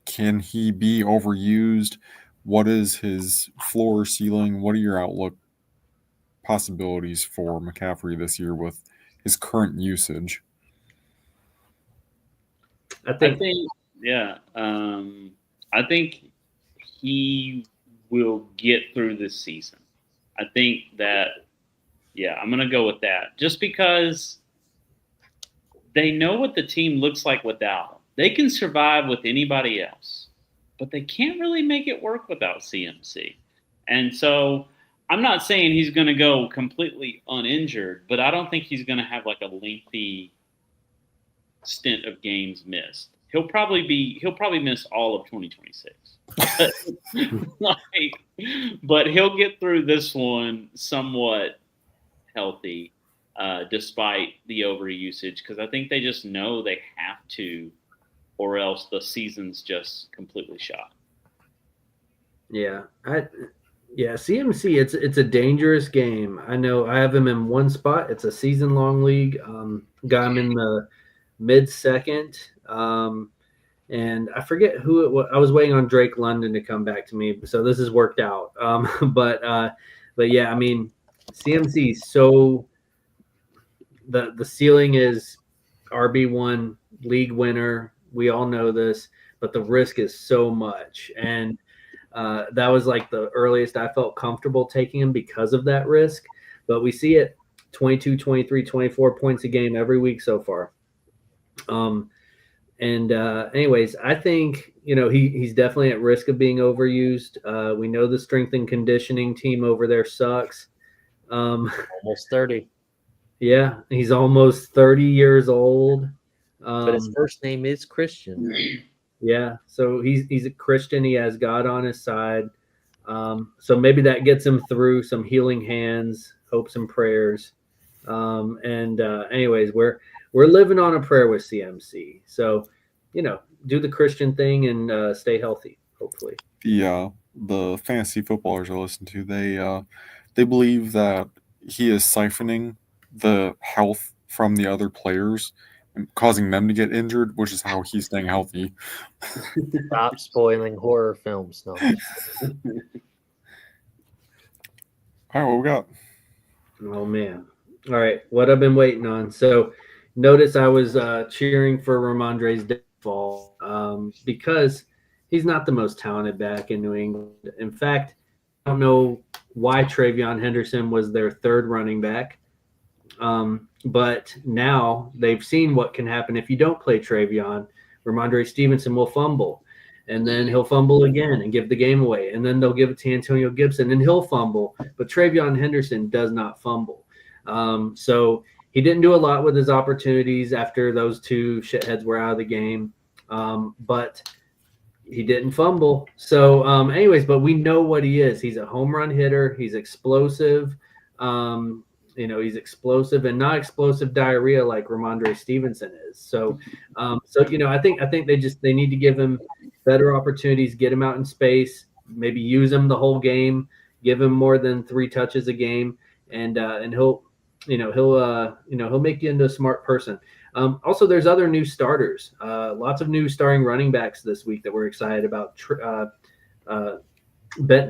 Can he be overused? What is his floor ceiling? What are your outlook possibilities for McCaffrey this year with his current usage?
I think he will get through this season. I think that, I'm going to go with that. Just because they know what the team looks like without him. They can survive with anybody else, but they can't really make it work without CMC. And so I'm not saying he's going to go completely uninjured, but I don't think he's going to have like a lengthy stint of games missed. He'll probably miss all of 2026. But he'll get through this one somewhat healthy, despite the overusage, because I think they just know they have to, or else the season's just completely shot.
Yeah, CMC, it's a dangerous game. I know I have him in one spot. It's a season-long league. Got him in the mid-second. And I forget who it was. I was waiting on Drake London to come back to me, so this has worked out. But yeah, I mean, CMC, so the ceiling is RB1 league winner. We all know this, but the risk is so much. And that was like the earliest I felt comfortable taking him because of that risk. But we see it 22, 23, 24 points a game every week so far. Anyways, I think, he's definitely at risk of being overused. We know the strength and conditioning team over there sucks.
Almost 30.
Yeah, he's almost 30 years old.
But his first name is Christian.
Yeah, so he's a Christian. He has God on his side. So maybe that gets him through some healing hands, hopes and prayers. Anyways, we're living on a prayer with CMC. So, do the Christian thing and stay healthy, hopefully.
The fantasy footballers I listen to, they believe that he is siphoning the health from the other players and causing them to get injured, which is how he's staying healthy.
Stop spoiling horror films. No.
All right, what we got?
Oh, man. All right, what I've been waiting on. So notice I was cheering for Ramondre's fall because he's not the most talented back in New England. In fact, I don't know why Travion Henderson was their third running back. But now they've seen what can happen if you don't play Travion. Ramondre Stevenson will fumble, and then he'll fumble again and give the game away. And then they'll give it to Antonio Gibson, and he'll fumble. But Travion Henderson does not fumble. So he didn't do a lot with his opportunities after those two shitheads were out of the game. But he didn't fumble. So anyways, but we know what he is. He's a home run hitter. He's explosive. He's explosive and not explosive diarrhea like Ramondre Stevenson is. So I think they need to give him better opportunities, get him out in space, maybe use him the whole game, give him more than 3 touches a game, and he'll make you into a smart person. Also, there's other new starters, lots of new starting running backs this week that we're excited about.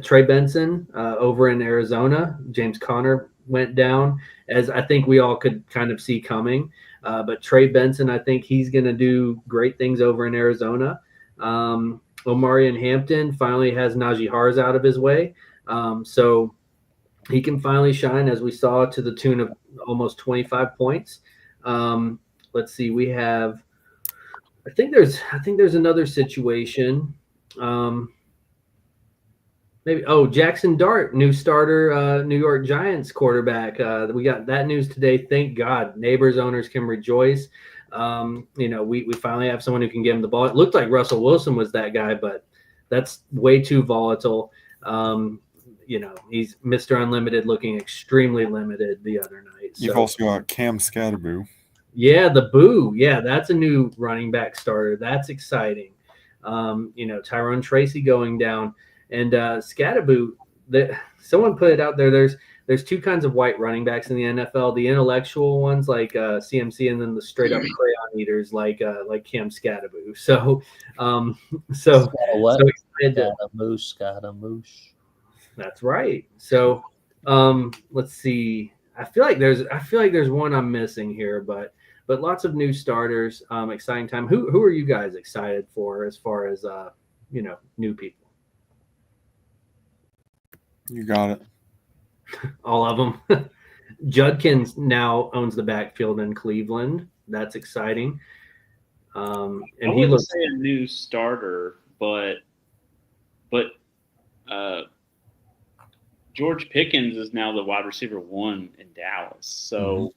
Trey Benson over in Arizona. James Conner went down, as I think we all could kind of see coming. But Trey Benson, I think he's going to do great things over in Arizona. Omarion Hampton finally has Najee Harris out of his way. So he can finally shine, as we saw, to the tune of almost 25 points. Let's see. We have, I think there's another situation. Jackson Dart, new starter, New York Giants quarterback. We got that news today. Thank God. Neighbors owners can rejoice. We finally have someone who can give him the ball. It looked like Russell Wilson was that guy, but that's way too volatile. He's Mr. Unlimited looking extremely limited the other night.
You've also got Cam Scatterboo.
Yeah, the Boo. Yeah, that's a new running back starter. That's exciting. Tyrone Tracy going down. And Scatterboo, someone put it out there. There's 2 kinds of white running backs in the NFL: the intellectual ones like CMC, and then the straight up crayon eaters like Cam Scatterboo. So
Got a moose.
That's right. So let's see. I feel like there's one I'm missing here, but lots of new starters. Exciting time. Who are you guys excited for as far as new people?
You got it.
All of them. Judkins now owns the backfield in Cleveland. That's exciting. And
I wouldn't say a new starter, but George Pickens is now the wide receiver 1 in Dallas. So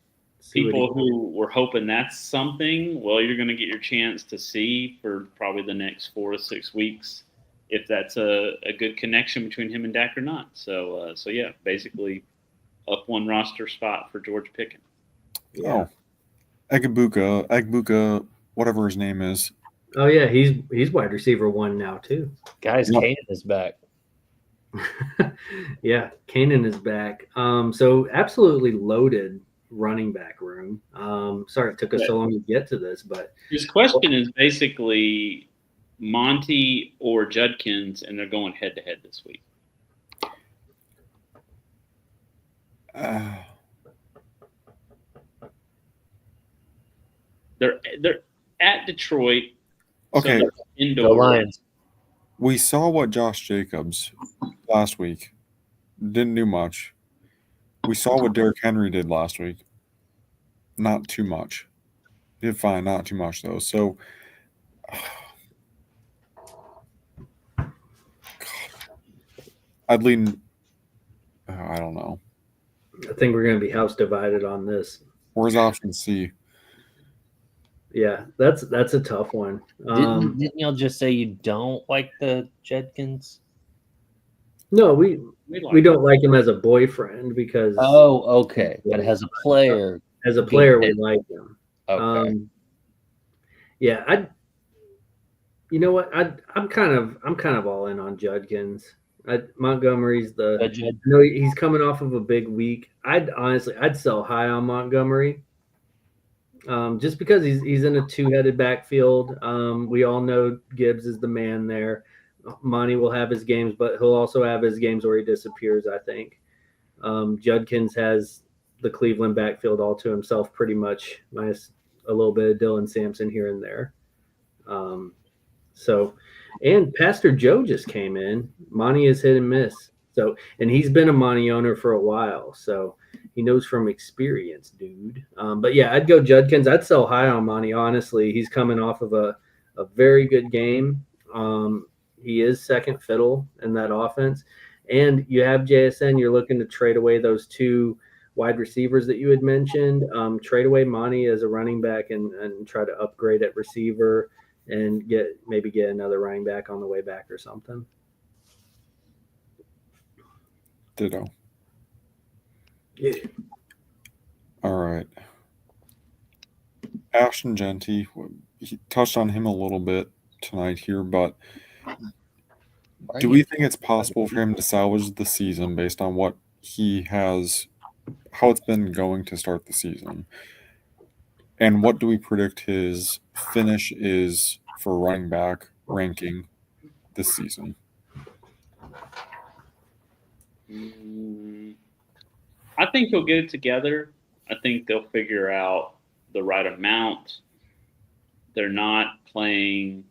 people who were hoping that's something, well, you're going to get your chance to see for probably the next 4 to 6 weeks if that's a good connection between him and Dak or not. So yeah, basically up 1 roster spot for George Pickens.
Yeah. Egbuka, whatever his name is.
Oh yeah, he's wide receiver 1 now too.
Guys, Kanan is back.
Yeah, Kanan is back. So absolutely loaded running back room. Sorry it took us so long to get to this, but
his question is basically Monty or Judkins, and they're going head to head this week. They're at Detroit.
Okay,
so indoor.
The Lions.
We saw what Josh Jacobs last week didn't do much. We saw what Derrick Henry did last week. Not too much. Did fine, not too much though. So I'd lean. I don't know.
I think we're going to be house divided on this.
Where's option C?
Yeah, that's a tough one.
Didn't y'all just say you don't like the Judkins?
No, we don't like him as a boyfriend because.
Oh, okay. But as a player,
we like him.
Okay.
Yeah, you know what? I'm kind of all in on Judkins. Montgomery's he's coming off of a big week. I'd sell high on Montgomery. Just because he's in a 2-headed backfield. We all know Gibbs is the man there. Monty will have his games, but he'll also have his games where he disappears, I think. Judkins has the Cleveland backfield all to himself pretty much, minus a little bit of Dylan Sampson here and there. And Pastor Joe just came in. Monty is hit and miss. So, and he's been a Monty owner for a while, so he knows from experience, dude. But yeah, I'd go Judkins. I'd sell high on Monty, honestly. He's coming off of a very good game. He is second fiddle in that offense. And you have JSN, you're looking to trade away those two wide receivers that you had mentioned. Trade away Monty as a running back and try to upgrade at receiver and maybe get another running back on the way back or something.
Ditto.
Yeah.
All right. Ashton Genty, he touched on him a little bit tonight here, but do we think it's possible for him to salvage the season based on what he has, how it's been going to start the season? And what do we predict his finish is for running back ranking this season?
I think he'll get it together. I think they'll figure out the right amount. They're not playing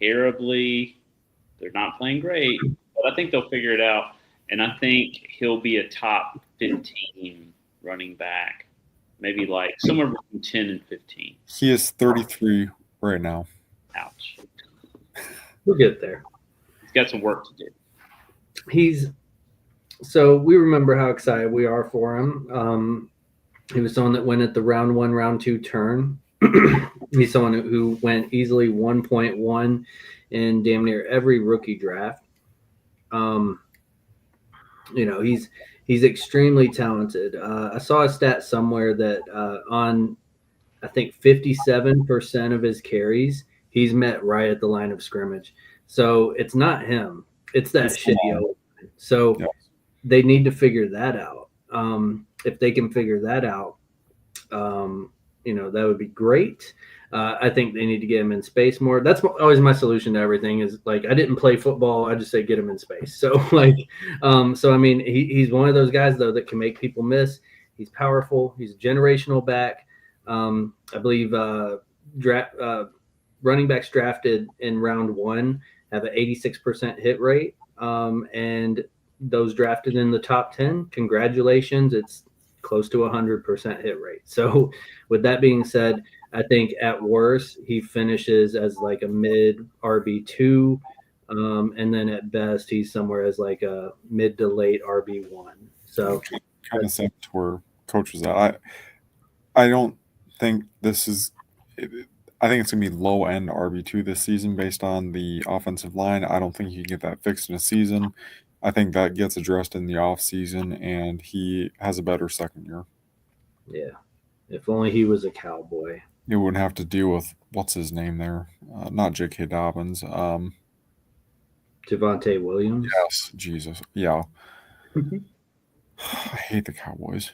terribly. They're not playing great, but I think they'll figure it out. And I think he'll be a top 15 running back, maybe like somewhere between 10 and 15.
He is 33 right now.
Ouch.
We'll get there.
He's got some work to do.
So we remember how excited we are for him. He was someone that went at the round 1, round 2 turn. He's someone who went easily 1.1 in damn near every rookie draft. He's extremely talented. I saw a stat somewhere that on, I think, 57% of his carries, he's met right at the line of scrimmage. So it's not him. It's that shitty O-line. So they need to figure that out. If they can figure that out, that would be great. I think they need to get him in space more. That's always my solution to everything is like, I didn't play football. I just say, get him in space. So he's one of those guys though, that can make people miss. He's powerful. He's a generational back. I believe, running backs drafted in round 1 have an 86% hit rate. And those drafted in the top 10, congratulations. It's close to 100% hit rate. So with that being said, I think at worst he finishes as like a mid RB2. And then at best he's somewhere as like a mid to late RB1. So
kind of same to where coach was at. I don't think this is, I think it's going to be low end RB2 this season based on the offensive line. I don't think you can get that fixed in a season. I think that gets addressed in the off season, and he has a better second year.
Yeah. If only he was a Cowboy.
He wouldn't have to deal with, what's his name there? Not J.K. Dobbins.
Javonte Williams.
Yes, Jesus. Yeah. I hate the Cowboys.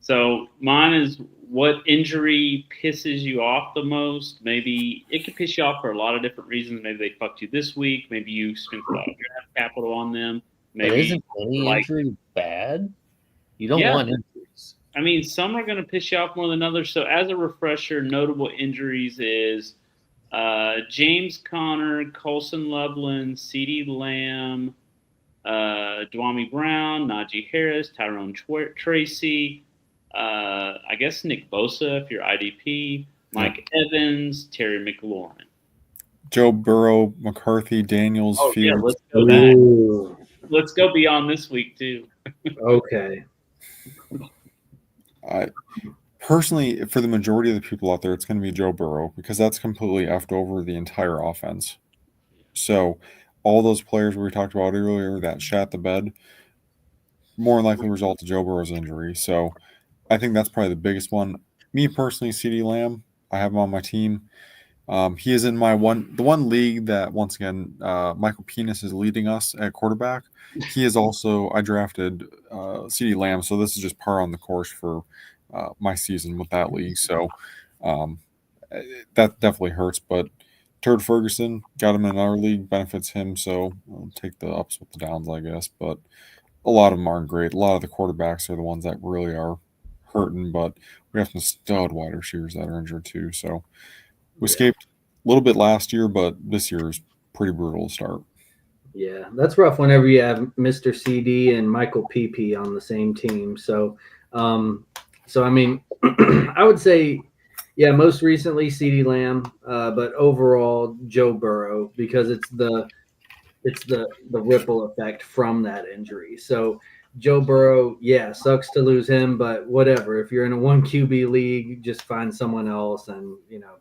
So mine is, what injury pisses you off the most? Maybe it could piss you off for a lot of different reasons. Maybe they fucked you this week. Maybe you spent a lot of draft capital on them. Maybe
but isn't any injury bad? You don't want injuries.
I mean, some are going to piss you off more than others. So as a refresher, notable injuries is James Conner, Colson Loveland, CeeDee Lamb, Dwamie Brown, Najee Harris, Tyrone Tracy, I guess Nick Bosa if you're IDP, Mike Evans, Terry McLaurin.
Joe Burrow, McCarthy, Daniels, Fields.
Yeah, let's go back. Let's go beyond this week too.
Okay.
Personally, for the majority of the people out there, it's going to be Joe Burrow because that's completely effed over the entire offense. So all those players we talked about earlier that shat the bed, more than likely result of Joe Burrow's injury. So I think that's probably the biggest one. Me personally, CeeDee Lamb, I have him on my team. He is in the one league that, once again, Michael Penis is leading us at quarterback. He is also, I drafted CeeDee Lamb, so this is just par on the course for my season with that league. So that definitely hurts. But Turd Ferguson, got him in our league, benefits him. So I'll take the ups with the downs, I guess. But a lot of them aren't great. A lot of the quarterbacks are the ones that really are hurting, but we have some stud wide receivers that are injured too. So we escaped a little bit last year, but this year is pretty brutal to start.
Yeah, that's rough whenever you have Mr. CD and Michael PP on the same team. So, I mean, I would say, yeah, most recently CD Lamb, but overall Joe Burrow, because it's the ripple effect from that injury. So Joe Burrow, yeah, sucks to lose him, but whatever. If you're in a 1 QB league, just find someone else, and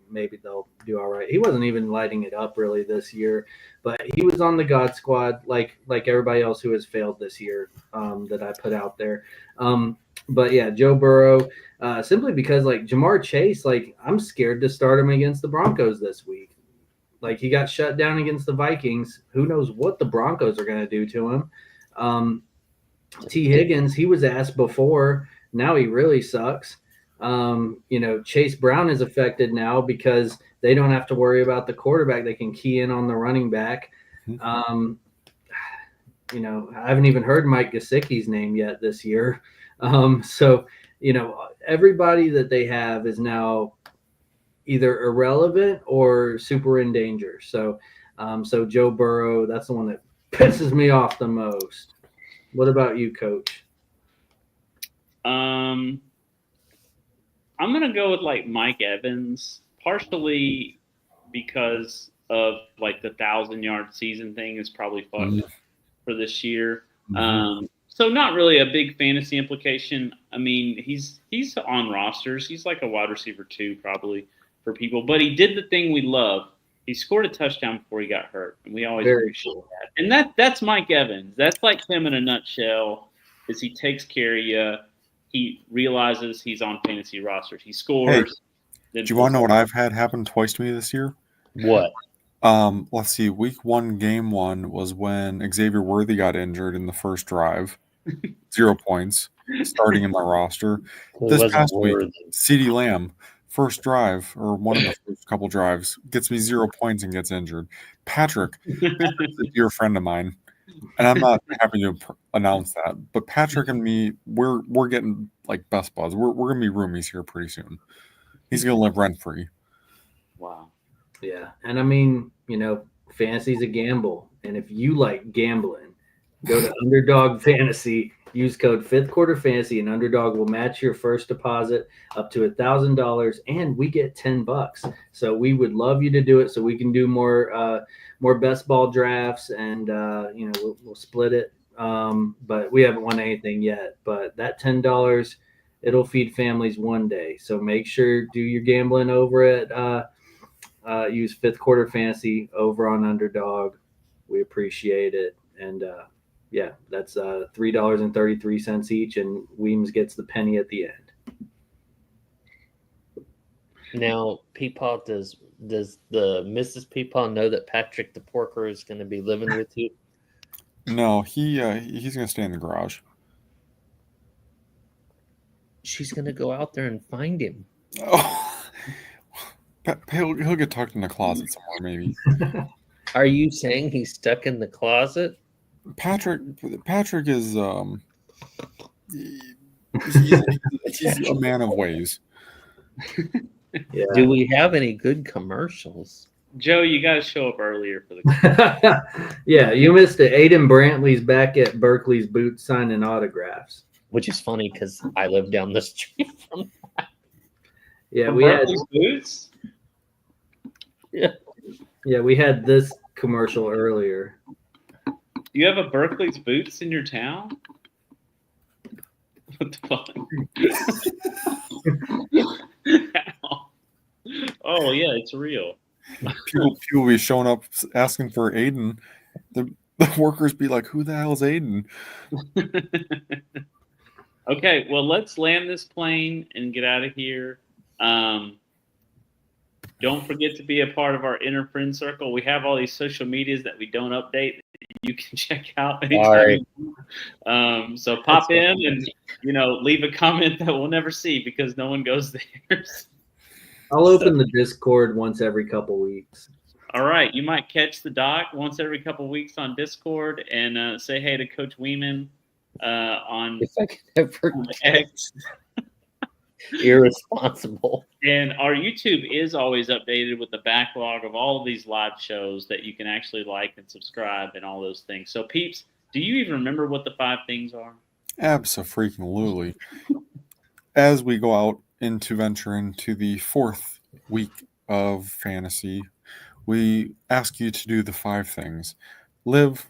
maybe they'll do all right. He wasn't even lighting it up really this year, but he was on the God Squad like everybody else who has failed this year that I put out there. But yeah, Joe Burrow, simply because like Jamar Chase, like I'm scared to start him against the Broncos this week. Like he got shut down against the Vikings. Who knows what the Broncos are going to do to him? T. Higgins, he was asked before. Now he really sucks. Chase Brown is affected now because they don't have to worry about the quarterback. They can key in on the running back. I haven't even heard Mike Gesicki's name yet this year. So everybody that they have is now either irrelevant or super in danger. So Joe Burrow, that's the one that pisses me off the most. What about you, Coach?
I'm gonna go with like Mike Evans, partially because of like the 1,000-yard season thing is probably fun for this year. So not really a big fantasy implication. I mean, he's on rosters. He's like a wide receiver 2 probably for people, but he did the thing we love. He scored a touchdown before he got hurt, and we always appreciate that. And that's Mike Evans. That's like him in a nutshell. Is he takes care of you. He realizes he's on fantasy rosters. He scores.
Hey, do you want to know what I've had happen twice to me this year?
What?
Let's see. Week 1, game 1 was when Xavier Worthy got injured in the first drive. 0 points, starting in my roster. This past week, CeeDee Lamb, first drive, or one of the first couple drives, gets me 0 points and gets injured. Patrick's a dear friend of mine, and I'm not happy to announce that, but Patrick and me, we're getting like best buds. We're gonna be roomies here pretty soon. He's gonna live rent free.
Wow.
Yeah, and I mean, fantasy's a gamble, and if you like gambling, go to Underdog Fantasy. Use code 5th Quarter Fantasy, and Underdog will match your first deposit up to $1,000, and we get $10. So we would love you to do it, so we can do more best ball drafts, and we'll split it. But we haven't won anything yet. But that $10, it'll feed families one day. So make sure do your gambling over at use 5th Quarter Fantasy over on Underdog. We appreciate it, and yeah, that's $3.33 each, and Weems gets the penny at the end.
Now, Peepaw, does the Mrs. Peepaw know that Patrick the Porker is going to be living with you?
No, he's going to stay in the garage.
She's going to go out there and find him.
Oh, he'll get tucked in the closet somewhere, maybe.
Are you saying he's stuck in the closet?
Patrick is he's a man of ways.
Yeah.
Do we have any good commercials?
Joe, you got to show up earlier for the.
Yeah, you missed it. Aiden Brantley's back at Berkeley's Boots signing autographs.
Which is funny because I live down the street from that.
Yeah,
From
we had
Berkeley's Boots?
Yeah, we had this commercial earlier.
You have a Berkeley's Boots in your town? What the fuck? Oh yeah, it's real.
People be showing up asking for Aiden. The workers be like, "Who the hell is Aiden?"
Okay, well, let's land this plane and get out of here. Don't forget to be a part of our inner friend circle. We have all these social medias that we don't update that you can check out anytime. Right. So pop in and leave a comment that we'll never see because no one goes there.
I'll open the Discord once every couple weeks.
All right, you might catch the doc once every couple weeks on Discord and say hey to Coach Weeman on
if I can ever
X.
irresponsible.
And our YouTube is always updated with the backlog of all of these live shows that you can actually like and subscribe and all those things. So, Peeps, do you even remember what the 5 things are?
Abso-freaking-lutely. As we go out into venture into the 4th week of fantasy, we ask you to do the 5 things. Live,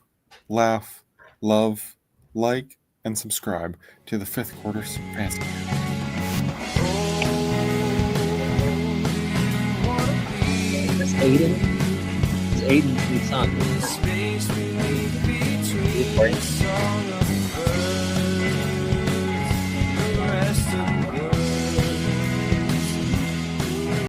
laugh, love, like, and subscribe to the 5th Quarters Fantasy.
Is Aiden? Is Aiden the son?